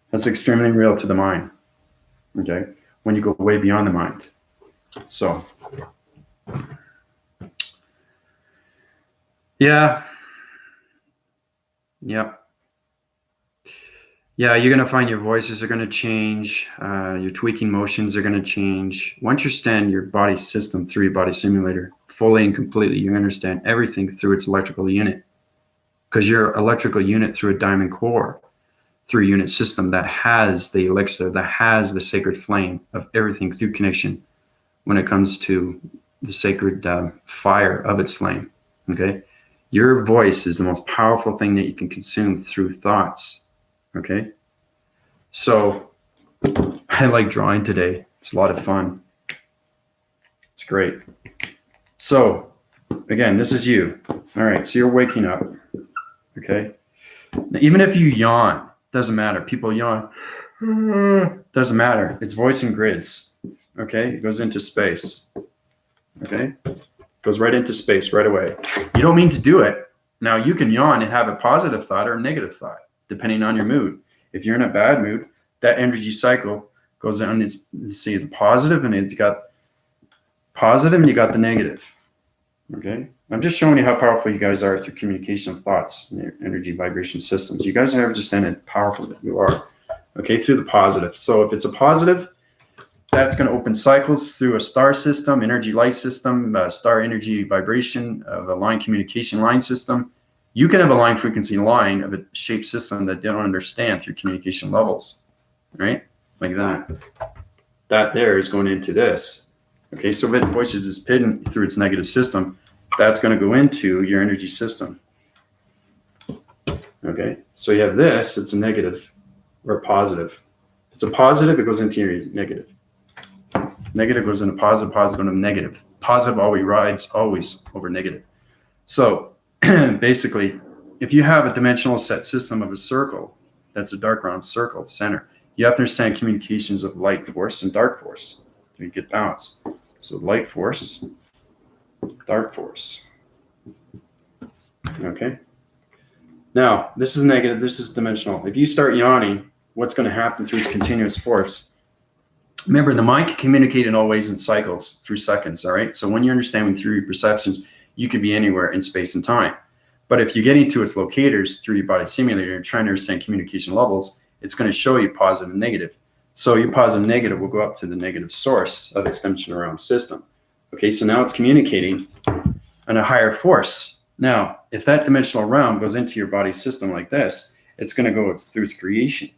That's extremely real to the mind. Okay? When you go way beyond the mind. So, yeah. Yeah, you're going to find your voices are going to change. Your tweaking motions are going to change. Once you understand your body system through your body simulator fully and completely, you understand everything through its electrical unit. Because your electrical unit through a diamond core, through a unit system that has the elixir, that has the sacred flame of everything through connection when it comes to the sacred fire of its flame. Okay? Your voice is the most powerful thing that you can consume through thoughts. Okay? So I like drawing today. It's a lot of fun. It's great. So again, this is you. All right, so you're waking up. Okay? Now, even if you yawn, doesn't matter. People yawn. Doesn't matter. It's voice in grids. Okay? It goes into space. Okay? Goes right into space right away. You don't mean to do it. Now, you can yawn and have a positive thought or a negative thought, depending on your mood. If you're in a bad mood, that energy cycle goes on. It's see the positive, and it's got positive, and you got the negative. Okay? I'm just showing you how powerful you guys are through communication of thoughts and energy vibration systems. You guys never understand how powerful that you are. Okay? Through the positive. So if it's a positive, that's going to open cycles through a star system, energy light system, star energy vibration of a line communication line system. You can have a line frequency line of a shaped system that they don't understand through communication levels, right? Like that. That there is going into this. Okay, so if it voices is hidden through its negative system, that's going to go into your energy system. Okay, so you have this, it's a negative or a positive. It's a positive, it goes into your negative. Negative goes into positive, positive into negative. Positive always rides always over negative. So basically, if you have a dimensional set system of a circle, that's a dark round circle, center, you have to understand communications of light force and dark force. So you get balance. So light force, dark force. Okay. Now, this is negative, this is dimensional. If you start yawning, what's going to happen through its continuous force? Remember, the mind can communicate in all ways in cycles through seconds, all right? So when you're understanding through your perceptions, you can be anywhere in space and time. But if you're getting to its locators through your body simulator and trying to understand communication levels, it's going to show you positive and negative. So your positive and negative will go up to the negative source of its dimensional realm system. Okay, so now it's communicating on a higher force. Now, if that dimensional realm goes into your body system like this, it's going to go through its creation.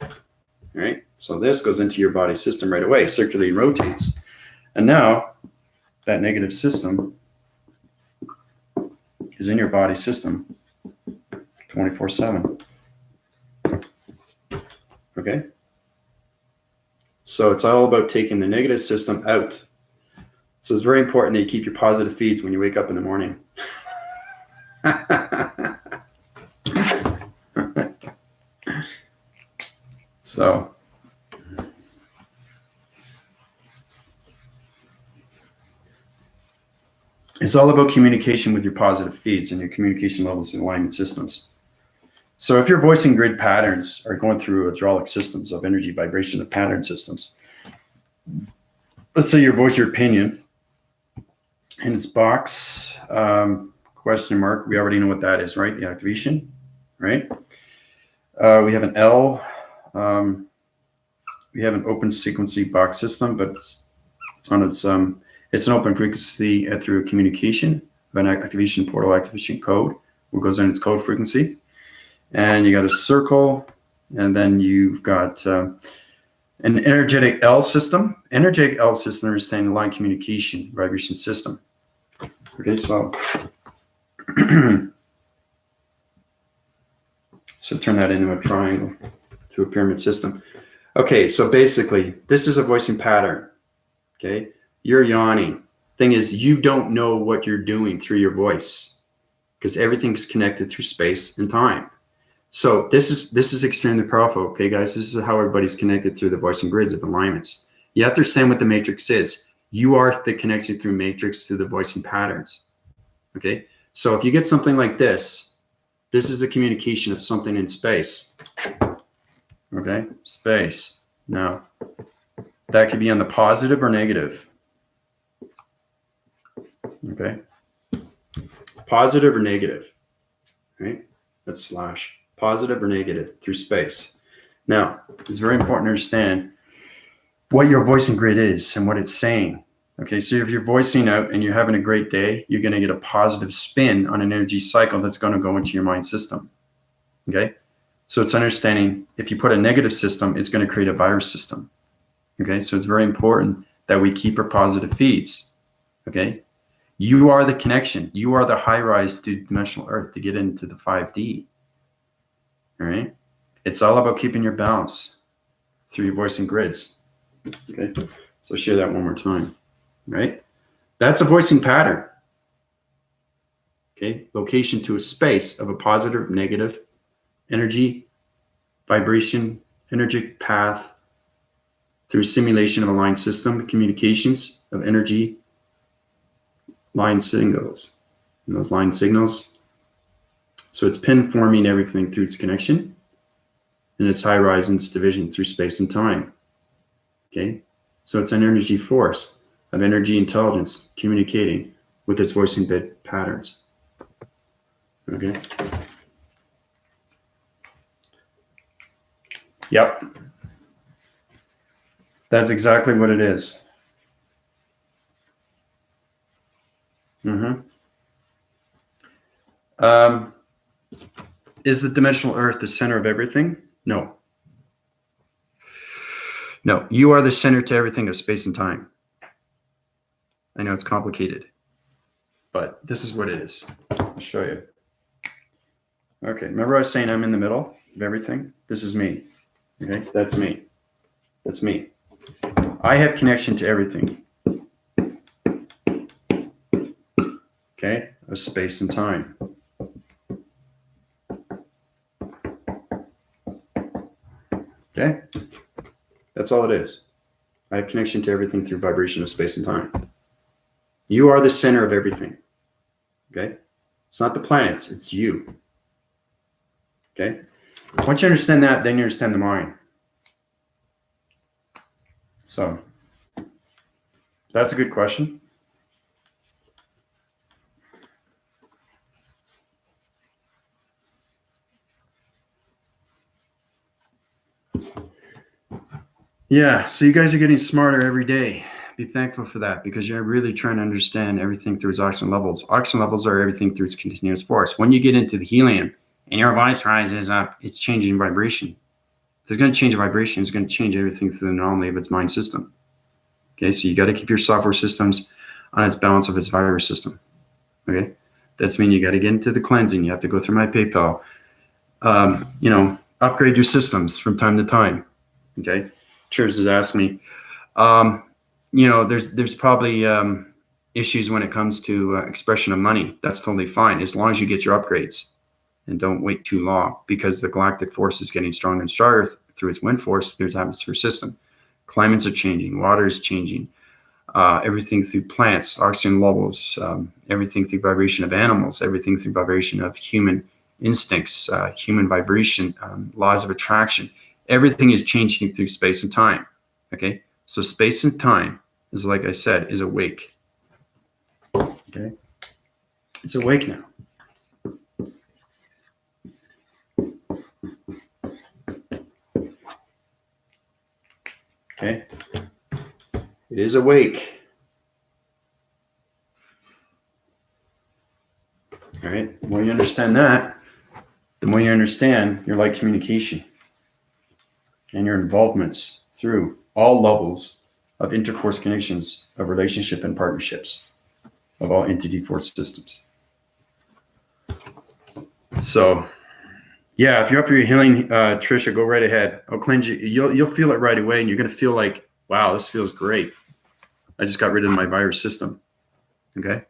All right, so this goes into your body system right away, circulating, rotates. And now that negative system is in your body system 24/7. Okay? So it's all about taking the negative system out. So it's very important that you keep your positive feeds when you wake up in the morning. So it's all about communication with your positive feeds and your communication levels and alignment systems. So if your voicing grid patterns are going through hydraulic systems of energy vibration of pattern systems, let's say you voice your opinion in its box, question mark, we already know what that is, right? The activation, right? We have an L, we have an open frequency box system, but it's on its, it's an open frequency through communication of an activation portal activation code, what goes in its code frequency. And you got a circle, and then you've got an energetic L system. Energetic L system understanding line communication vibration system. Okay, so so turn that into a triangle through a pyramid system. Okay, so basically, this is a voicing pattern. Okay, you're yawning. Thing is, you don't know what you're doing through your voice because everything's connected through space and time. So this is extremely powerful. Okay, guys, this is how everybody's connected through the voicing grids of alignments. You have to understand what the matrix is. You are the connection through matrix to the voicing patterns. Okay, so if you get something like this is a communication of something in space. Okay, space. Now, that could be on the positive or negative. Okay, positive or negative. Right, that's slash. Positive or negative through space. Now, it's very important to understand what your voicing grid is and what it's saying. Okay, so if you're voicing out and you're having a great day, you're going to get a positive spin on an energy cycle that's going to go into your mind system. Okay, so it's understanding if you put a negative system, it's going to create a virus system. Okay, so it's very important that we keep our positive feeds. Okay, you are the connection. You are the high rise to dimensional Earth to get into the 5D. All right, it's all about keeping your balance through your voicing grids. Okay, so share that one more time. Right, that's a voicing pattern. Okay, location to a space of a positive, negative energy, vibration, energy path through simulation of a line system, communications of energy, line signals, and those line signals. So it's pin forming everything through its connection, and its high rise in its division through space and time. Okay, so it's an energy force of energy intelligence communicating with its voicing bit patterns. Okay. Yep. That's exactly what it is. Is the dimensional Earth the center of everything? No. No, you are the center to everything of space and time. I know it's complicated, but this is what it is. I'll show you. Okay, remember I was saying I'm in the middle of everything? This is me. Okay, that's me. That's me. I have connection to everything. Okay, of space and time. Okay, that's all it is. I have connection to everything through vibration of space and time. You are the center of everything. Okay, it's not the planets, it's you. Okay, once you understand that, then you understand the mind. So that's a good question. Yeah, so you guys are getting smarter every day. Be thankful for that because you're really trying to understand everything through its oxygen levels. Oxygen levels are everything through its continuous force. When you get into the helium and your voice rises up, it's changing vibration. If it's going to change a vibration, it's going to change everything through the anomaly of its mind system. Okay, so you got to keep your software systems on its balance of its virus system. Okay, that's mean you got to get into the cleansing. You have to go through my PayPal. Upgrade your systems from time to time. Okay, Chairs has asked me. There's probably issues when it comes to expression of money. That's totally fine as long as you get your upgrades and don't wait too long because the galactic force is getting stronger and stronger through its wind force. There's atmosphere system. Climates are changing. Water is changing. Everything through plants, oxygen levels, everything through vibration of animals, everything through vibration of human instincts, human vibration, laws of attraction. Everything is changing through space and time. Okay, so space and time is, like I said, is awake. Okay, it's awake now. Okay, it is awake. All right, the more you understand that, the more you understand your light communication and your involvements through all levels of intercourse connections of relationship and partnerships. of all entity force systems. So, yeah, if you're up for your healing, Trisha, go right ahead. I'll cleanse you. You'll feel it right away, and you're going to feel like, wow, this feels great. I just got rid of my virus system. Okay.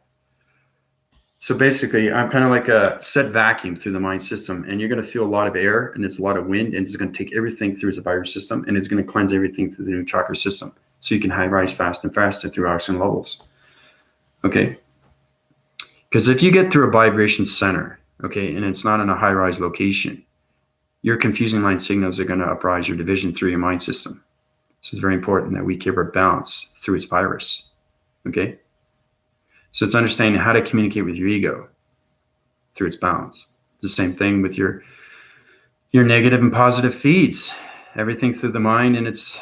So basically, I'm kind of like a set vacuum through the mind system, and you're going to feel a lot of air, and it's a lot of wind, and it's going to take everything through the virus system, and it's going to cleanse everything through the new chakra system, so you can high rise faster and faster through oxygen levels. Okay. Because if you get through a vibration center, okay, and it's not in a high rise location, your confusing line signals are going to uprise your division through your mind system. So it's very important that we keep our balance through its virus. Okay. So it's understanding how to communicate with your ego through its balance. The same thing with your negative and positive feeds, everything through the mind and its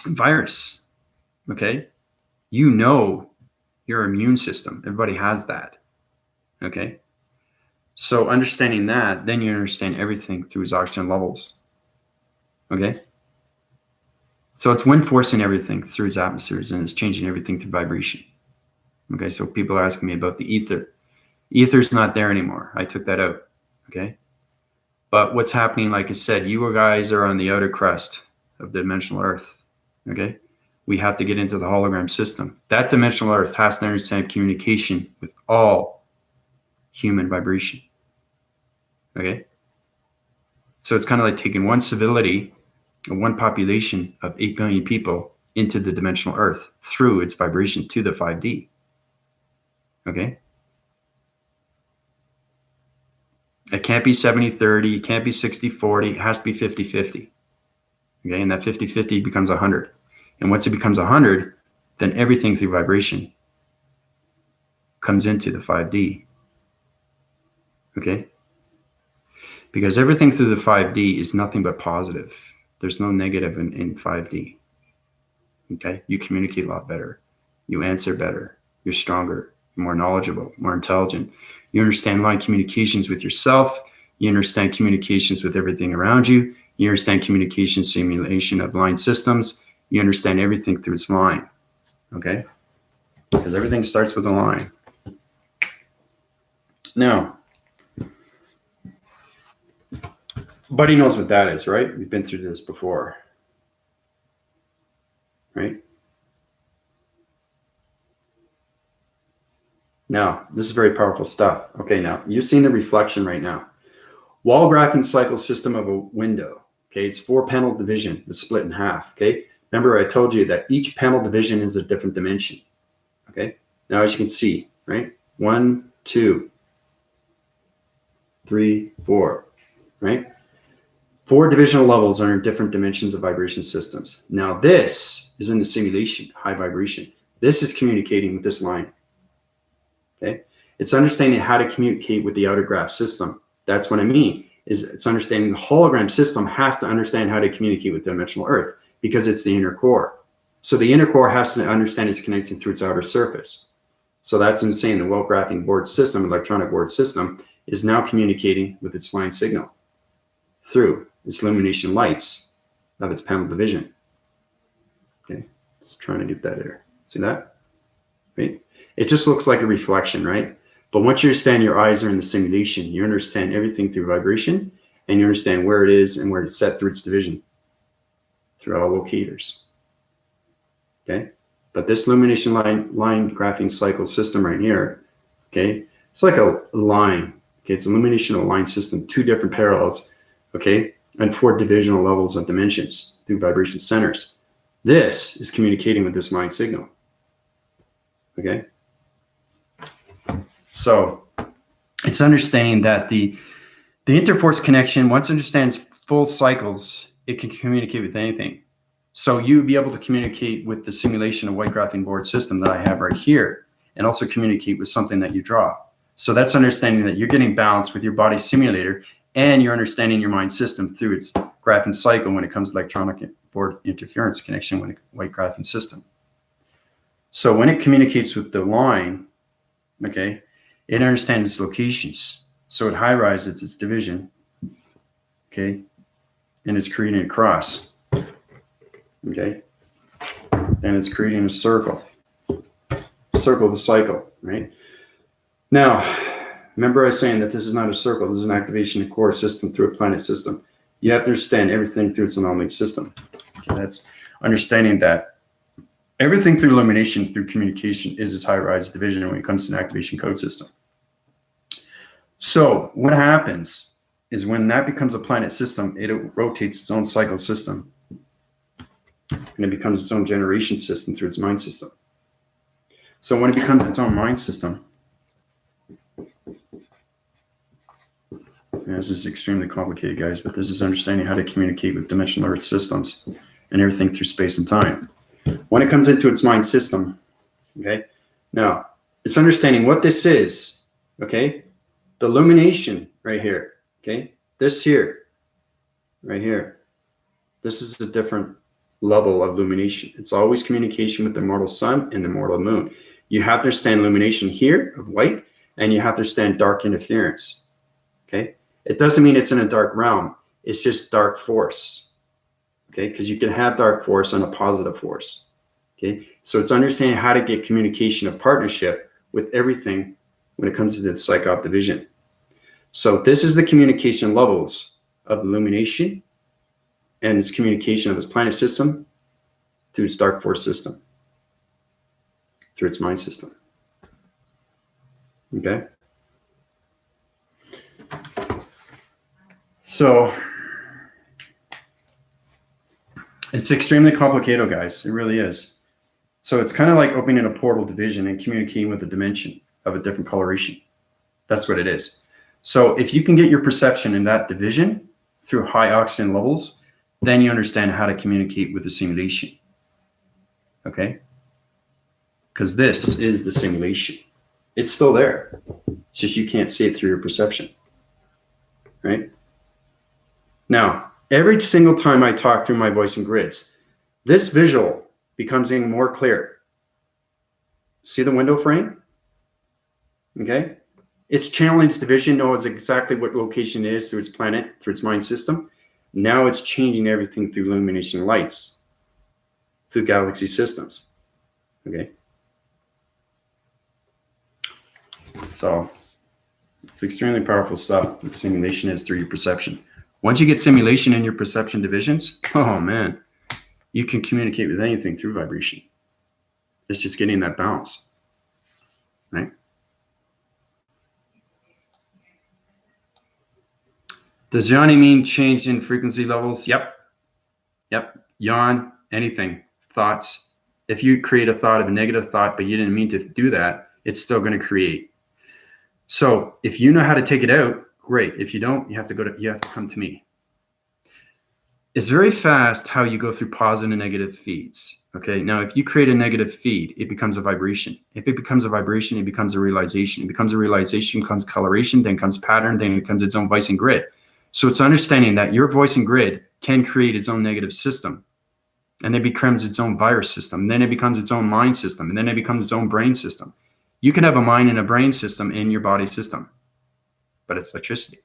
virus. Okay. You know your immune system. Everybody has that. Okay. So understanding that, then you understand everything through its oxygen levels. Okay. So it's wind forcing everything through its atmospheres, and it's changing everything through vibration. Okay. So people are asking me about the ether. Ether's not there anymore. I took that out. Okay. But what's happening, like I said, you guys are on the outer crust of the dimensional Earth. Okay. We have to get into the hologram system. That dimensional Earth has to understand communication with all human vibration. Okay. So it's kind of like taking one civility or one population of 8 billion people into the dimensional Earth through its vibration to the 5D. Okay. It can't be 70-30. It can't be 60-40. It has to be 50-50. Okay. And that 50-50 becomes 100. And once it becomes 100, then everything through vibration comes into the 5D. Okay. Because everything through the 5D is nothing but positive. There's no negative in 5D. Okay. You communicate a lot better. You answer better. You're stronger. You're more knowledgeable, more intelligent. You understand line communications with yourself. You understand communications with everything around you. You understand communication simulation of line systems. You understand everything through its line. Okay. Because everything starts with a line. Now, Buddy knows what that is, right? We've been through this before, right? Now, this is very powerful stuff. Okay, now, you're seeing the reflection right now. Wall graphing cycle system of a window. Okay, it's 4-panel division that's split in half. Okay, remember I told you that each panel division is a different dimension. Okay, now as you can see, right? 1, 2, 3, 4, right? 4 divisional levels are in different dimensions of vibration systems. Now this is in the simulation, high vibration. This is communicating with this line. Okay, it's understanding how to communicate with the outer graph system. That's what I mean, is it's understanding the hologram system has to understand how to communicate with dimensional Earth because it's the inner core. So the inner core has to understand it's connecting through its outer surface. So that's insane. The well graphing board system, electronic board system, is now communicating with its line signal through its illumination lights of its panel division. Okay, just trying to get that there. See that? Right? It just looks like a reflection, right? But once you understand your eyes are in the simulation, you understand everything through vibration, and you understand where it is and where it's set through its division, through all locators. Okay? But this illumination line graphing cycle system right here, okay, it's like a line. Okay, it's illumination of a line system, 2 different parallels, okay, and 4 divisional levels of dimensions through vibration centers. This is communicating with this line signal. Okay? So it's understanding that the interforce connection, once it understands full cycles, it can communicate with anything. So you'd be able to communicate with the simulation of white graphing board system that I have right here, and also communicate with something that you draw. So that's understanding that you're getting balance with your body simulator, and you're understanding your mind system through its graphing cycle when it comes to electronic board interference connection with a white graphing system. So when it communicates with the line, okay, it understands its locations. So it high rises its division, okay, and it's creating a cross, okay, and it's creating a circle. circle of a cycle, right? Now, remember I was saying that this is not a circle. This is an activation of core system through a planet system. You have to understand everything through its anomaly system. Okay, that's understanding that everything through illumination, through communication, is its high-rise division when it comes to an activation code system. So what happens is when that becomes a planet system, it rotates its own cycle system, and it becomes its own generation system through its mind system. So when it becomes its own mind system, this is extremely complicated, guys, but this is understanding how to communicate with dimensional Earth systems and everything through space and time. When it comes into its mind system, okay, now it's understanding what this is, okay, the illumination right here, okay, this here, right here, this is a different level of illumination. It's always communication with the mortal sun and the mortal moon. You have to understand illumination here of white, and you have to understand dark interference, okay? It doesn't mean it's in a dark realm. It's just dark force, okay? Because you can have dark force and a positive force, okay? So it's understanding how to get communication of partnership with everything when it comes to the psych-op division. So this is the communication levels of illumination and its communication of its planet system through its dark force system, through its mind system, okay? So it's extremely complicated, guys. It really is. So it's kind of like opening a portal division and communicating with a dimension of a different coloration. That's what it is. So if you can get your perception in that division through high oxygen levels, then you understand how to communicate with the simulation. Okay? Because this is the simulation. It's still there. It's just you can't see it through your perception. Right? Now, every single time I talk through my voice and grids, this visual becomes even more clear. See the window frame? Okay? It's channeling its division, knows exactly what location it is through its planet, through its mind system. Now it's changing everything through illumination lights, through galaxy systems. Okay? So it's extremely powerful stuff that simulation is through your perception. Once you get simulation in your perception divisions, oh man, you can communicate with anything through vibration. It's just getting that balance, right? Does yawning mean change in frequency levels? Yep. Yawn, anything, thoughts. If you create a thought of a negative thought, but you didn't mean to do that, it's still going to create. So if you know how to take it out, great. If you don't, you have to come to me. It's very fast how you go through positive and negative feeds. Okay. Now, if you create a negative feed, it becomes a vibration. If it becomes a vibration, it becomes a realization. It becomes a realization, comes coloration, then comes pattern, then it becomes its own voice and grid. So it's understanding that your voice and grid can create its own negative system, and it becomes its own virus system. Then it becomes its own mind system, and then it becomes its own brain system. You can have a mind and a brain system in your body system, but it's electricity.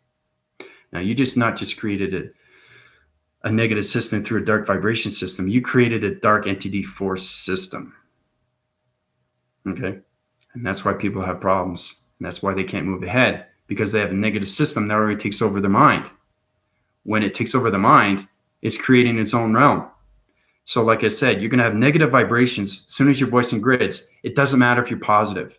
Now, you just not just created a negative system through a dark vibration system. You created a dark entity force system. Okay? And that's why people have problems. And that's why they can't move ahead, because they have a negative system that already takes over their mind. When it takes over the mind, it's creating its own realm. So like I said, you're going to have negative vibrations as soon as you're voicing grids. It doesn't matter if you're positive.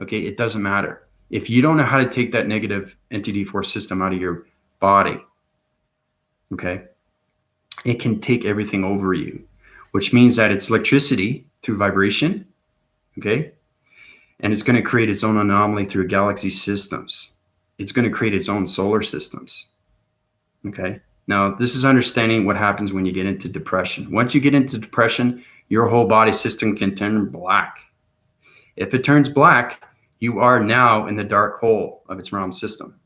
Okay? It doesn't matter. If you don't know how to take that negative entity force system out of your body, okay, it can take everything over you, which means that it's electricity through vibration, okay, and it's going to create its own anomaly through galaxy systems. It's going to create its own solar systems, okay. Now, this is understanding what happens when you get into depression. Once you get into depression, your whole body system can turn black. If it turns black, you are now in the dark hole of its realm system.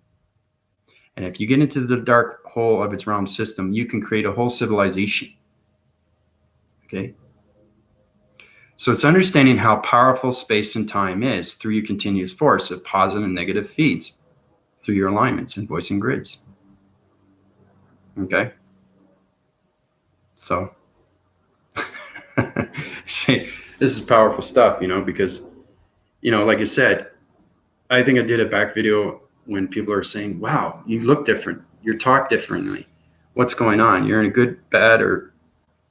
And if you get into the dark hole of its realm system, you can create a whole civilization. Okay? So it's understanding how powerful space and time is through your continuous force of positive and negative feeds through your alignments and voicing grids. Okay? So, see, this is powerful stuff, because like I said, I think I did a back video when people are saying, wow, you look different. You talk differently. What's going on? You're in a good, bad, or,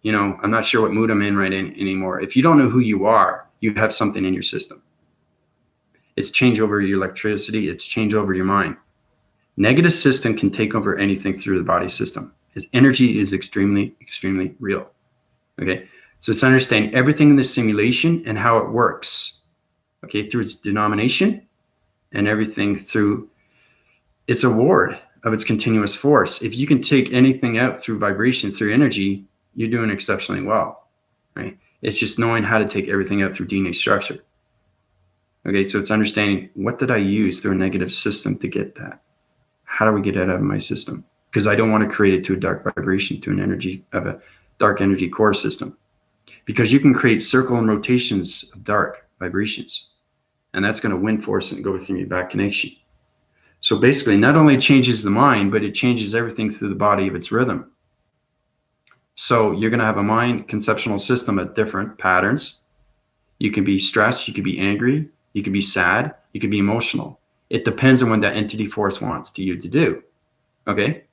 I'm not sure what mood I'm in anymore. If you don't know who you are, you have something in your system. It's change over your electricity. It's change over your mind. Negative system can take over anything through the body system. His energy is extremely, extremely real. Okay. So it's understanding everything in the simulation and how it works. Okay. Through its denomination and everything through its award of its continuous force. If you can take anything out through vibration, through energy, you're doing exceptionally well. Right. It's just knowing how to take everything out through DNA structure. Okay. So it's understanding, what did I use through a negative system to get that? How do we get it out of my system? Because I don't want to create it to a dark vibration, to an energy of a dark energy core system. Because you can create circle and rotations of dark vibrations, and that's going to wind force and go through your back connection. So basically, not only changes the mind, but it changes everything through the body of its rhythm. So you're going to have a mind conceptual system at different patterns. You can be stressed, you can be angry, you can be sad, you can be emotional. It depends on what that entity force wants you to do. Okay?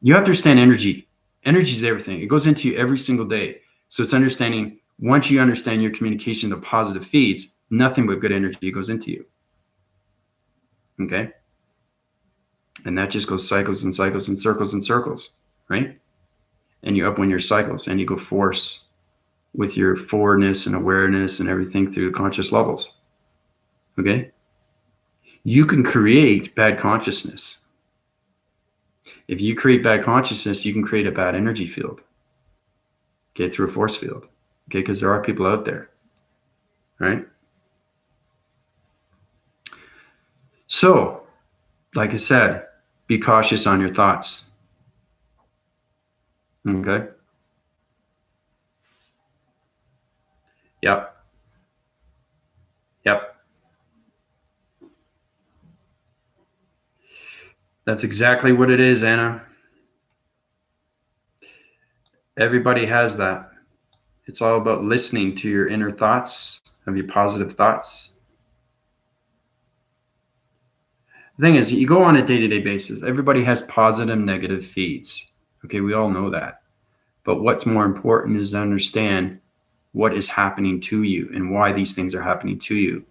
You have to understand energy. Energy is everything. It goes into you every single day. So it's understanding, once you understand your communication, the positive feeds, nothing but good energy goes into you. Okay? And that just goes cycles and cycles and circles and circles, right? And you upwind your cycles and you go force with your forwardness and awareness and everything through the conscious levels. Okay? You can create bad consciousness. If you create bad consciousness, you can create a bad energy field. Okay, through a force field. Okay, because there are people out there. Right? So, like I said, be cautious on your thoughts. Okay? Yep. Yep. That's exactly what it is, Anna. Everybody has that. It's all about listening to your inner thoughts, of your positive thoughts. The thing is, you go on a day-to-day basis. Everybody has positive and negative feeds. Okay, we all know that. But what's more important is to understand what is happening to you and why these things are happening to you.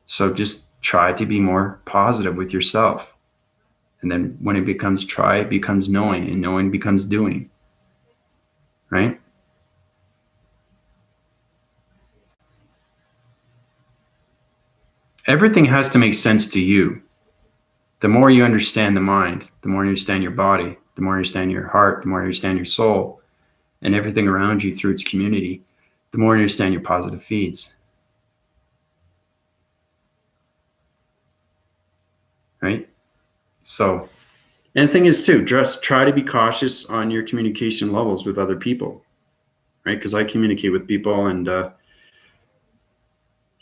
So just try to be more positive with yourself. And then when it becomes try, it becomes knowing, and knowing becomes doing. Right? Everything has to make sense to you. The more you understand the mind, the more you understand your body, the more you understand your heart, the more you understand your soul, and everything around you through its community, the more you understand your positive feeds. Right? So, and the thing is too, just try to be cautious on your communication levels with other people. Right? Because I communicate with people and,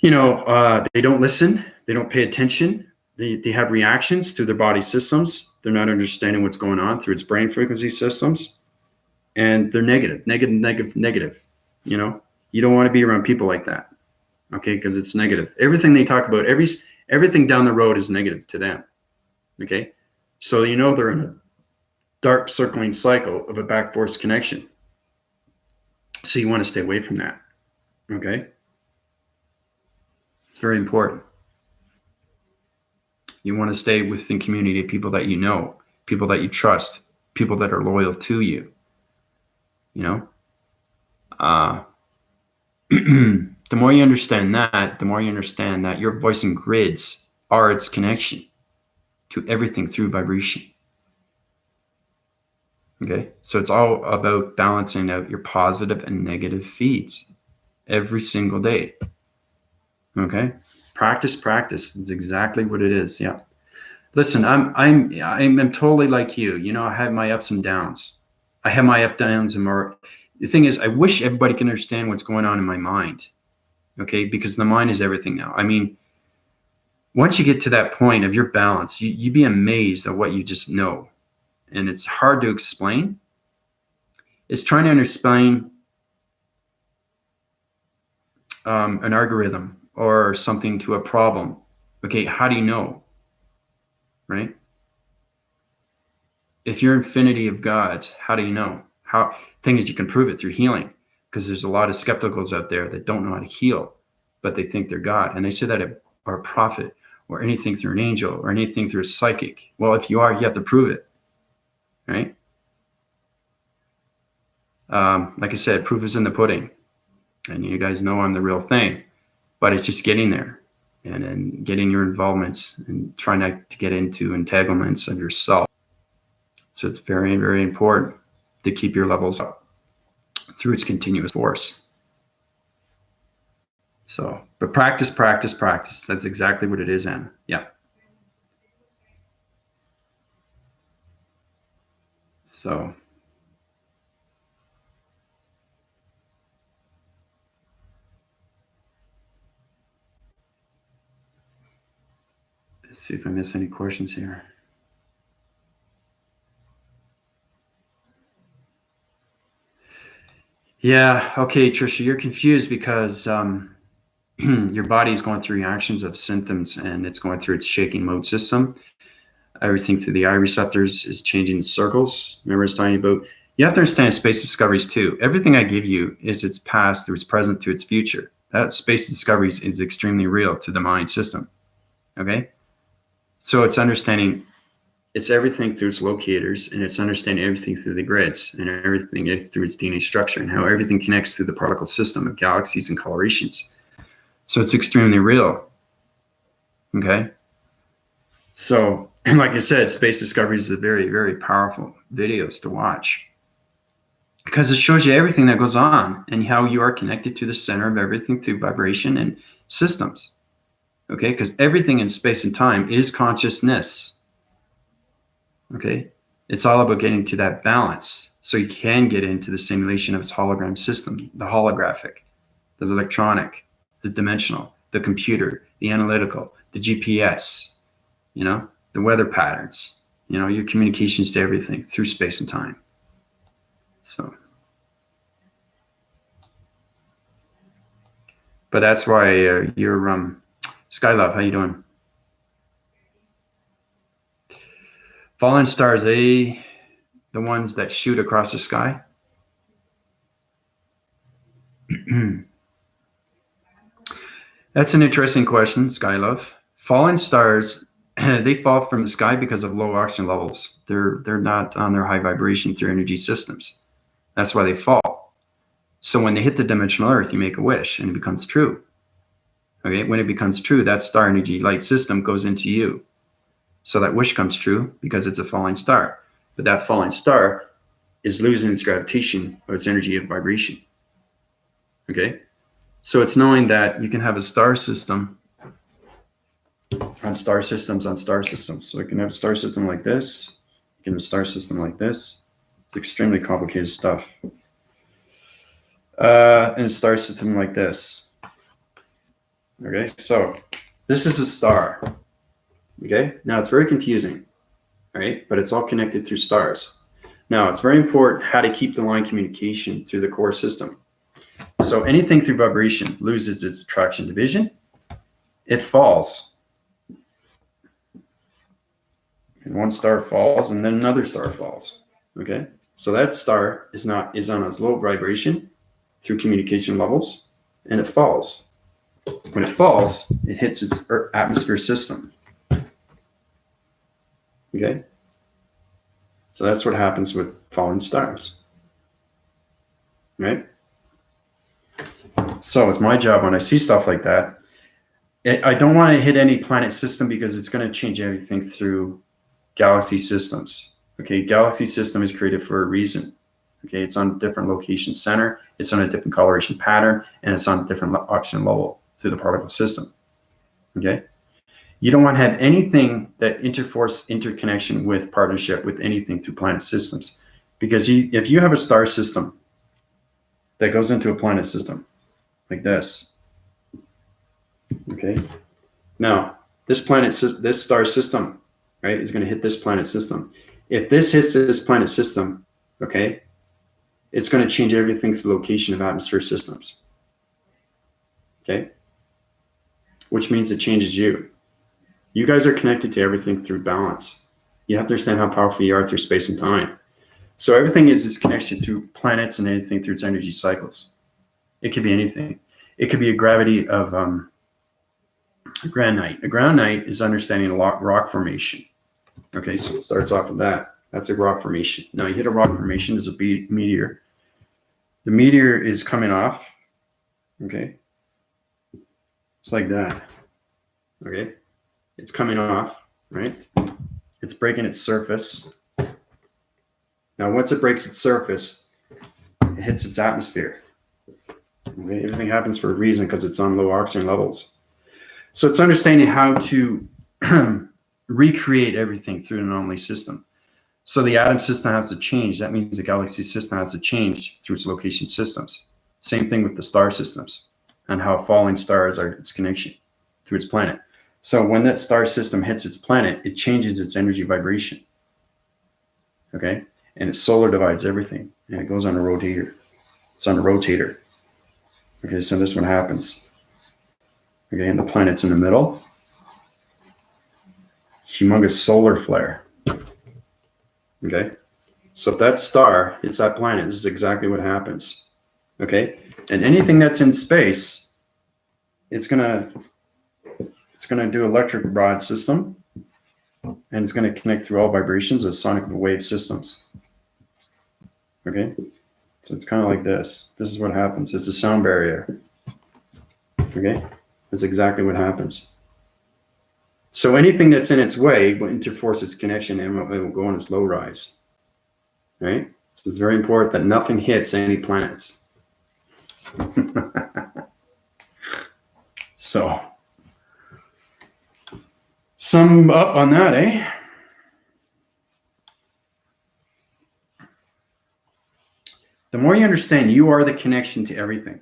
they don't listen. They don't pay attention. They have reactions to their body systems. They're not understanding what's going on through its brain frequency systems. And they're negative. You don't want to be around people like that. Okay, because it's negative. Everything they talk about, everything down the road is negative to them. Okay, so they're in a dark circling cycle of a back force connection. So you want to stay away from that. Okay, it's very important. You want to stay within community, people that you know, people that you trust, people that are loyal to you. The more you understand that, the more you understand that your voice and grids are its connection to everything through vibration. Okay, so it's all about balancing out your positive and negative feeds every single day. Okay, practice. It's exactly what it is. Yeah. Listen, I'm totally like you. I have my ups and downs. I have my up downs and more. The thing is, I wish everybody can understand what's going on in my mind. Okay, because the mind is everything now. I mean, once you get to that point of your balance, you'd be amazed at what you just know. And it's hard to explain. It's trying to explain an algorithm or something to a problem. Okay, how do you know? Right? If you're infinity of gods, how do you know? How thing is, you can prove it through healing, because there's a lot of skepticals out there that don't know how to heal, but they think they're God, and they say that are a prophet or anything through an angel or anything through a psychic. Well, if you are, you have to prove it, right? Like I said, proof is in the pudding, and you guys know I'm the real thing, but it's just getting there and then getting your involvements and trying not to get into entanglements of yourself. So it's very, very important to keep your levels up through its continuous force. So, but practice, practice, practice. That's exactly what it is, Anna. Yeah. So, let's see if I miss any questions here. Yeah. Okay, Trisha, you're confused because your body is going through reactions of symptoms, and it's going through its shaking mode system. Everything through the eye receptors is changing the circles. Remember, I was talking about, you have to understand space discoveries too. Everything I give you is its past through its present to its future. That space discoveries is extremely real to the mind system. Okay? So it's understanding, it's everything through its locators, and it's understanding everything through the grids, and everything through its DNA structure, and how everything connects through the particle system of galaxies and colorations. So it's extremely real. Okay? So, and like I said, Space Discoveries is a very, very powerful videos to watch, because it shows you everything that goes on and how you are connected to the center of everything through vibration and systems. Okay? Because everything in space and time is consciousness. Okay? It's all about getting to that balance so you can get into the simulation of its hologram system, the holographic, the electronic, the dimensional, the computer, the analytical, the GPS, the weather patterns, your communications to everything through space and time. So, but that's why you're Skylove, how you doing? Fallen stars, the ones that shoot across the sky? That's an interesting question, Skylove. Fallen stars, they fall from the sky because of low oxygen levels. They're not on their high vibration through energy systems. That's why they fall. So when they hit the dimensional Earth, you make a wish and it becomes true. Okay, when it becomes true, that star energy light system goes into you. So that wish comes true because it's a falling star. But that falling star is losing its gravitation or its energy of vibration. Okay, so it's knowing that you can have a star system on star systems on star systems. So you can have a star system like this. You can have a star system like this. It's extremely complicated stuff. And a star system like this. Okay, so this is a star. Okay, now it's very confusing, right? But it's all connected through stars. Now it's very important how to keep the line communication through the core system. So anything through vibration loses its attraction division. It falls. And one star falls, and then another star falls. Okay, so that star is on a low vibration through communication levels, and it falls. When it falls, it hits its atmosphere system. Okay, so that's what happens with fallen stars. Right? So it's my job when I see stuff like that. I don't want to hit any planet system because it's going to change everything through galaxy systems. Okay, galaxy system is created for a reason. Okay, it's on a different location center, it's on a different coloration pattern, and it's on a different oxygen level through the particle system. Okay, you don't want to have anything that interconnection with partnership with anything through planet systems, because if you have a star system that goes into a planet system like this, okay, now this star system, right, is going to hit this planet system. If this hits this planet system, okay, it's going to change everything through location of atmosphere systems. okay? Which means it changes you. You guys are connected to everything through balance. You have to understand how powerful you are through space and time. So everything is this connection through planets and anything through its energy cycles. It could be anything. It could be a gravity of a granite. A granite is understanding a rock formation. Okay, so it starts off with that. That's a rock formation. Now you hit a rock formation as a meteor. The meteor is coming off. Okay, it's like that. Okay, it's coming off, right? It's breaking its surface. Now, once it breaks its surface, it hits its atmosphere. Okay? Everything happens for a reason because it's on low oxygen levels. So it's understanding how to recreate everything through an anomaly system. So the atom system has to change. That means the galaxy system has to change through its location systems. Same thing with the star systems and how falling stars are its connection through its planet. So when that star system hits its planet, it changes its energy vibration. Okay? And it solar divides everything. And it goes on a rotator. It's on a rotator. Okay, so this one happens. Okay, and the planet's in the middle. Humongous solar flare. Okay, so if that star hits that planet, this is exactly what happens. Okay, and anything that's in space, it's gonna do electric rod system, and it's gonna connect through all vibrations as sonic wave systems. Okay, so it's kind of like this. This is what happens. It's a sound barrier. Okay, that's exactly what happens. So anything that's in its way will interforce its connection and it will go on a slow rise. Right? So it's very important that nothing hits any planets. So, sum up on that, eh? The more you understand you are the connection to everything,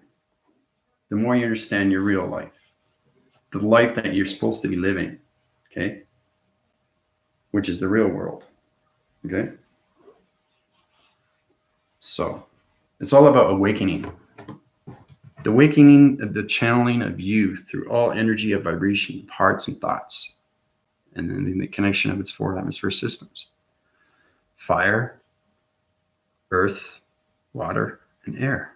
the more you understand your real life, the life that you're supposed to be living, okay? Which is the real world, okay? So it's all about awakening. The awakening of the channeling of you through all energy of vibration, of hearts and thoughts, and then the connection of its 4 atmosphere systems: fire, earth, water, and air.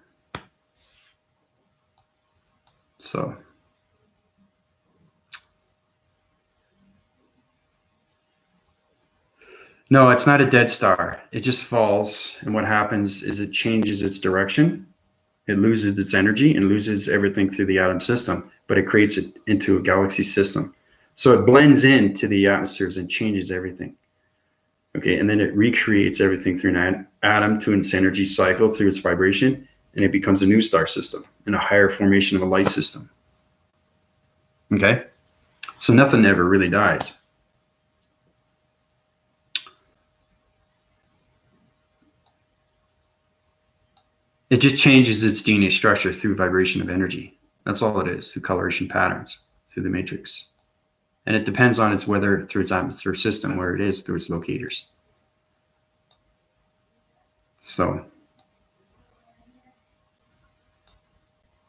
So no, it's not a dead star. It just falls, and what happens is it changes its direction. It loses its energy and loses everything through the atom system, but it creates it into a galaxy system. So it blends into the atmospheres and changes everything. Okay, and then it recreates everything through an atom to its energy cycle, through its vibration, and it becomes a new star system and a higher formation of a light system. Okay, so nothing ever really dies. It just changes its DNA structure through vibration of energy. That's all it is, through coloration patterns, through the matrix. And it depends on its weather through its atmosphere system, where it is through its locators. So,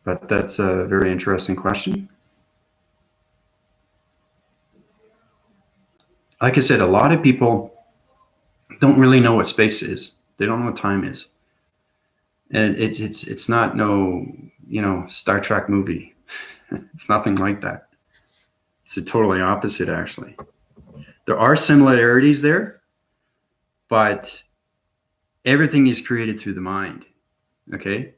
but that's a very interesting question. Like I said, a lot of people don't really know what space is. They don't know what time is. And it's not no, Star Trek movie. It's nothing like that. It's a totally opposite, actually. There are similarities there, but everything is created through the mind. Okay?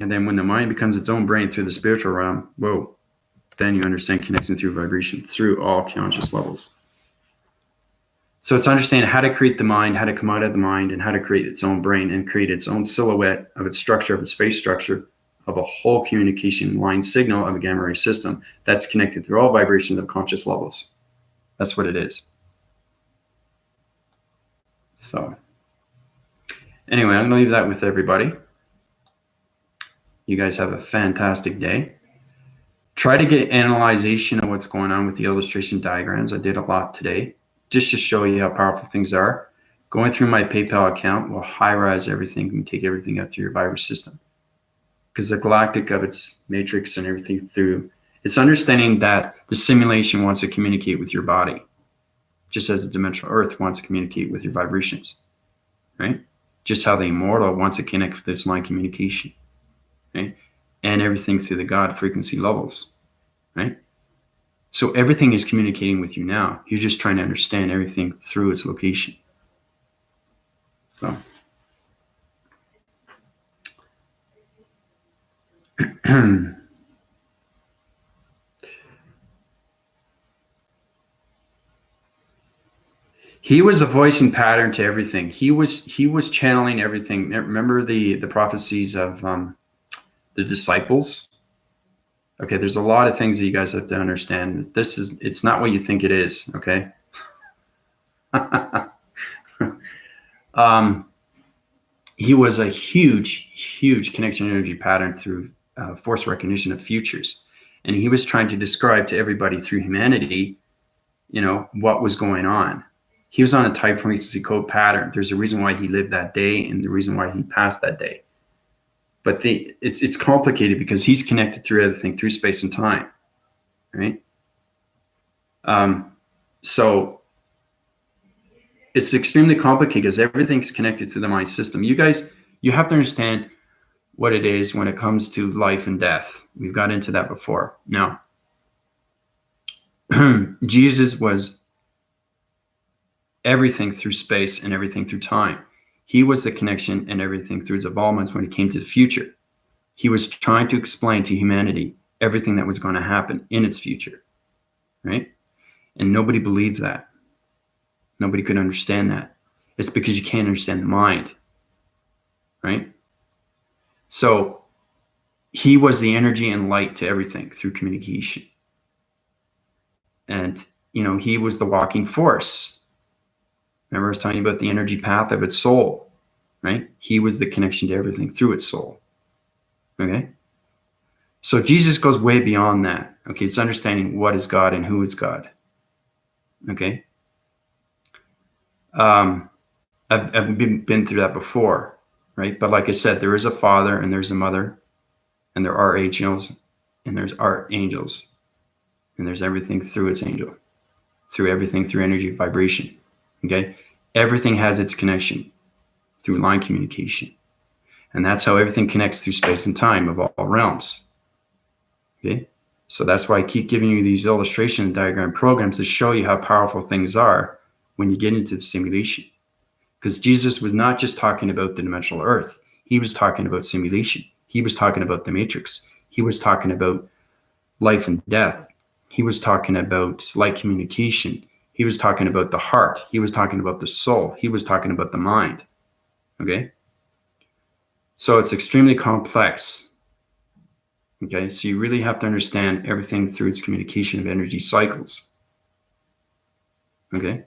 And then when the mind becomes its own brain through the spiritual realm, whoa, then you understand connection through vibration, through all conscious levels. So it's understanding how to create the mind, how to come out of the mind, and how to create its own brain and create its own silhouette of its structure, of its face structure, of a whole communication line signal of a gamma ray system that's connected through all vibrations of conscious levels. That's what it is. So anyway, I'm going to leave that with everybody. You guys have a fantastic day. Try to get analyzation of what's going on with the illustration diagrams. I did a lot today, just to show you how powerful things are. Going through my PayPal account will high-rise everything and take everything out through your virus system. because the galactic of its matrix and everything through, it's understanding that the simulation wants to communicate with your body, just as the dimensional earth wants to communicate with your vibrations, right? Just how the immortal wants to connect with its line communication, right? And everything through the God frequency levels, right? So everything is communicating with you now. You're just trying to understand everything through its location. So he was the voicing pattern to everything. He was channeling everything. Remember the prophecies of the disciples? Okay, there's a lot of things that you guys have to understand. It's not what you think it is, okay? He was a huge connection energy pattern through force recognition of futures. And he was trying to describe to everybody through humanity, what was going on. He was on a type frequency code pattern. There's a reason why he lived that day and the reason why he passed that day. But it's complicated because he's connected through everything, through space and time, right? So it's extremely complicated because everything's connected to the mind system. You guys, you have to understand what it is when it comes to life and death. We've got into that before. Now, Jesus was everything through space and everything through time. He was the connection and everything through his evolvements when it came to the future. He was trying to explain to humanity everything that was going to happen in its future, right? And nobody believed that. Nobody could understand that. It's because you can't understand the mind, right? So he was the energy and light to everything through communication. And, he was the walking force. Remember I was telling you about the energy path of its soul, right? He was the connection to everything through its soul, okay? So Jesus goes way beyond that, okay? It's understanding what is God and who is God, okay? I've been through that before, right? But like I said, there is a father and there's a mother and there are angels and there's archangels and there's everything through its angel, through everything through energy vibration, okay? Everything has its connection through line communication. And that's how everything connects through space and time of all realms, okay? So that's why I keep giving you these illustration and diagram programs to show you how powerful things are when you get into the simulation. Because Jesus was not just talking about the dimensional earth. He was talking about simulation. He was talking about the matrix. He was talking about life and death. He was talking about light communication. He was talking about the heart. He was talking about the soul. He was talking about the mind, okay? So it's extremely complex, okay? So you really have to understand everything through its communication of energy cycles, okay?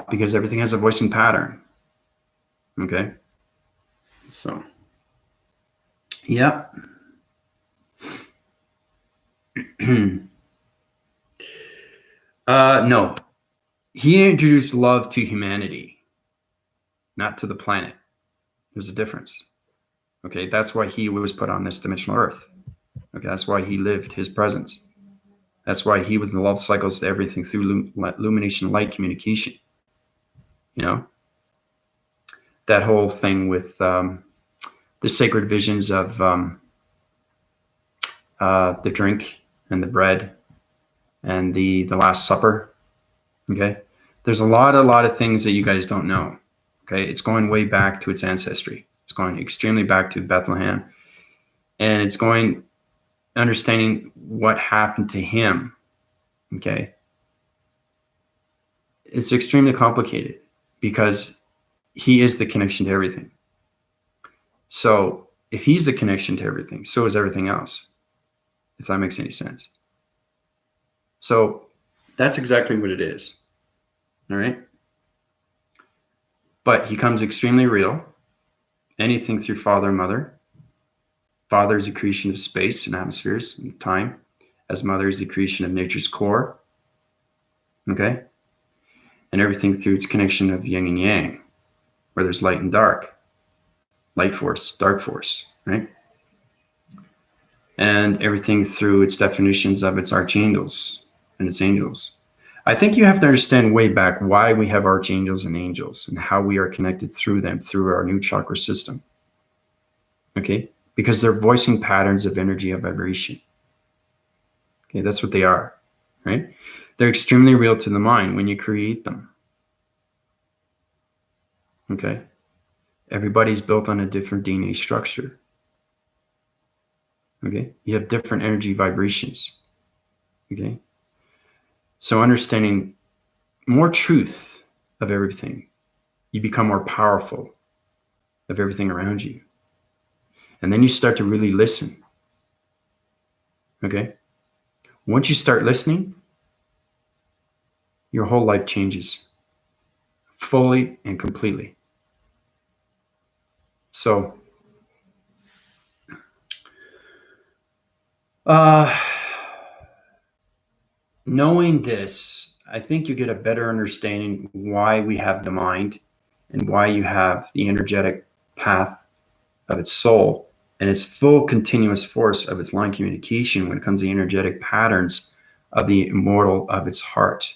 Because everything has a voicing pattern, okay? So, yeah. No, he introduced love to humanity, not to the planet. There's a difference, okay? That's why he was put on this dimensional earth, okay? That's why he lived his presence. That's why he was in the love cycles to everything through illumination, light communication. That whole thing with the sacred visions of the drink and the bread and the Last Supper. Okay, there's a lot of things that you guys don't know. Okay, it's going way back to its ancestry. It's going extremely back to Bethlehem, and it's going understanding what happened to him. Okay, it's extremely complicated because he is the connection to everything. So if he's the connection to everything, so is everything else, if that makes any sense. So that's exactly what it is. All right. But he comes extremely real. Anything through father and mother. Father is the creation of space and atmospheres and time, as mother is the creation of nature's core. Okay. And everything through its connection of yin and yang, where there's light and dark, light force, dark force, right? and everything through its definitions of its archangels and its angels. I think you have to understand way back why we have archangels and angels and how we are connected through them through our new chakra system. Okay? Because they're voicing patterns of energy of vibration. Okay, that's what they are, right? They're extremely real to the mind when you create them. Okay? Everybody's built on a different DNA structure. Okay? You have different energy vibrations. Okay? So understanding more truth of everything, you become more powerful of everything around you. And then you start to really listen. Okay? Once you start listening, your whole life changes fully and completely. So, knowing this, I think you get a better understanding why we have the mind and why you have the energetic path of its soul and its full continuous force of its line communication when it comes to the energetic patterns of the immortal of its heart.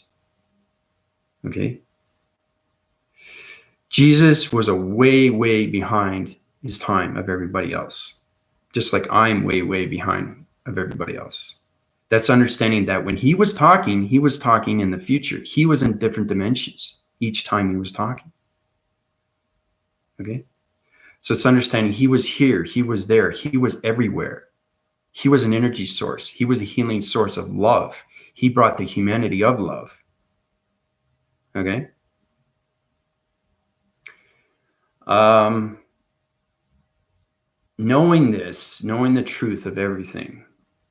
Okay? Jesus was a way, way behind his time of everybody else, just like I'm way, way behind of everybody else. That's understanding that when he was talking in the future. He was in different dimensions each time he was talking. Okay? So it's understanding he was here, he was there, he was everywhere. He was an energy source. He was the healing source of love. He brought the humanity of love. Okay? Knowing this, knowing the truth of everything,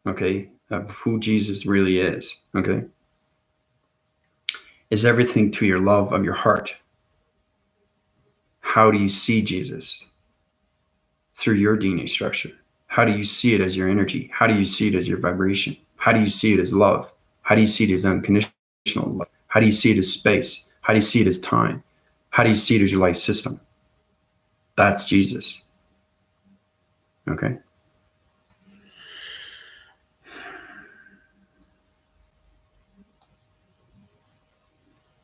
okay, of who Jesus really is, okay, is everything to your love of your heart. How do you see Jesus? Through your DNA structure. How do you see it as your energy? How do you see it as your vibration? How do you see it as love? How do you see it as unconditional love? How do you see it as space? How do you see it as time? How do you see it as your life system? That's Jesus. Okay?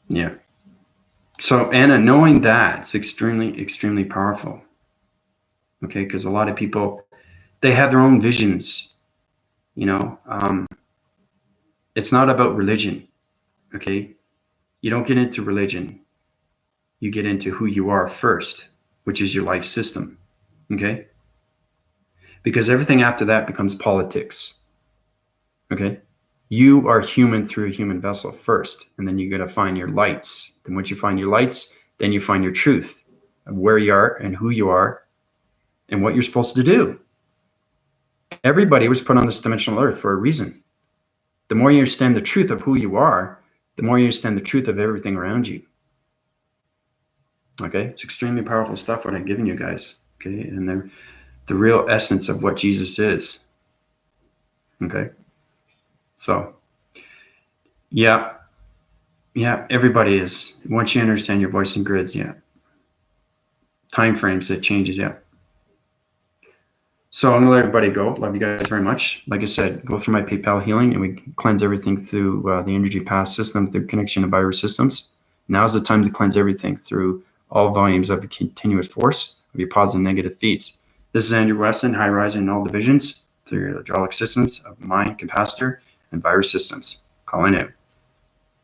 Yeah. So, Anna, knowing that, it's extremely, extremely powerful. Okay? Because a lot of people, they have their own visions. You know, it's not about religion. Okay? You don't get into religion. You get into who you are first, which is your life system. Okay? Because everything after that becomes politics. Okay? You are human through a human vessel first, and then you got to find your lights. And once you find your lights, then you find your truth of where you are and who you are and what you're supposed to do. Everybody was put on this dimensional earth for a reason. The more you understand the truth of who you are, the more you understand the truth of everything around you. Okay? It's extremely powerful stuff what I'm giving you guys. Okay? And the real essence of what Jesus is. Okay? So, yeah, everybody is. Once you understand your voice and grids, yeah. Time frames, it changes, yeah. So I'm gonna let everybody go. Love you guys very much. Like I said, go through my PayPal healing and we cleanse everything through the energy path system, through connection to virus systems. Now's the time to cleanse everything through all volumes of the continuous force of your positive and negative feeds. This is Andrew Weston, high rising in all divisions through your hydraulic systems of mind, capacitor, and virus systems. Calling out.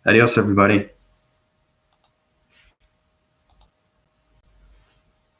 Adios, everybody.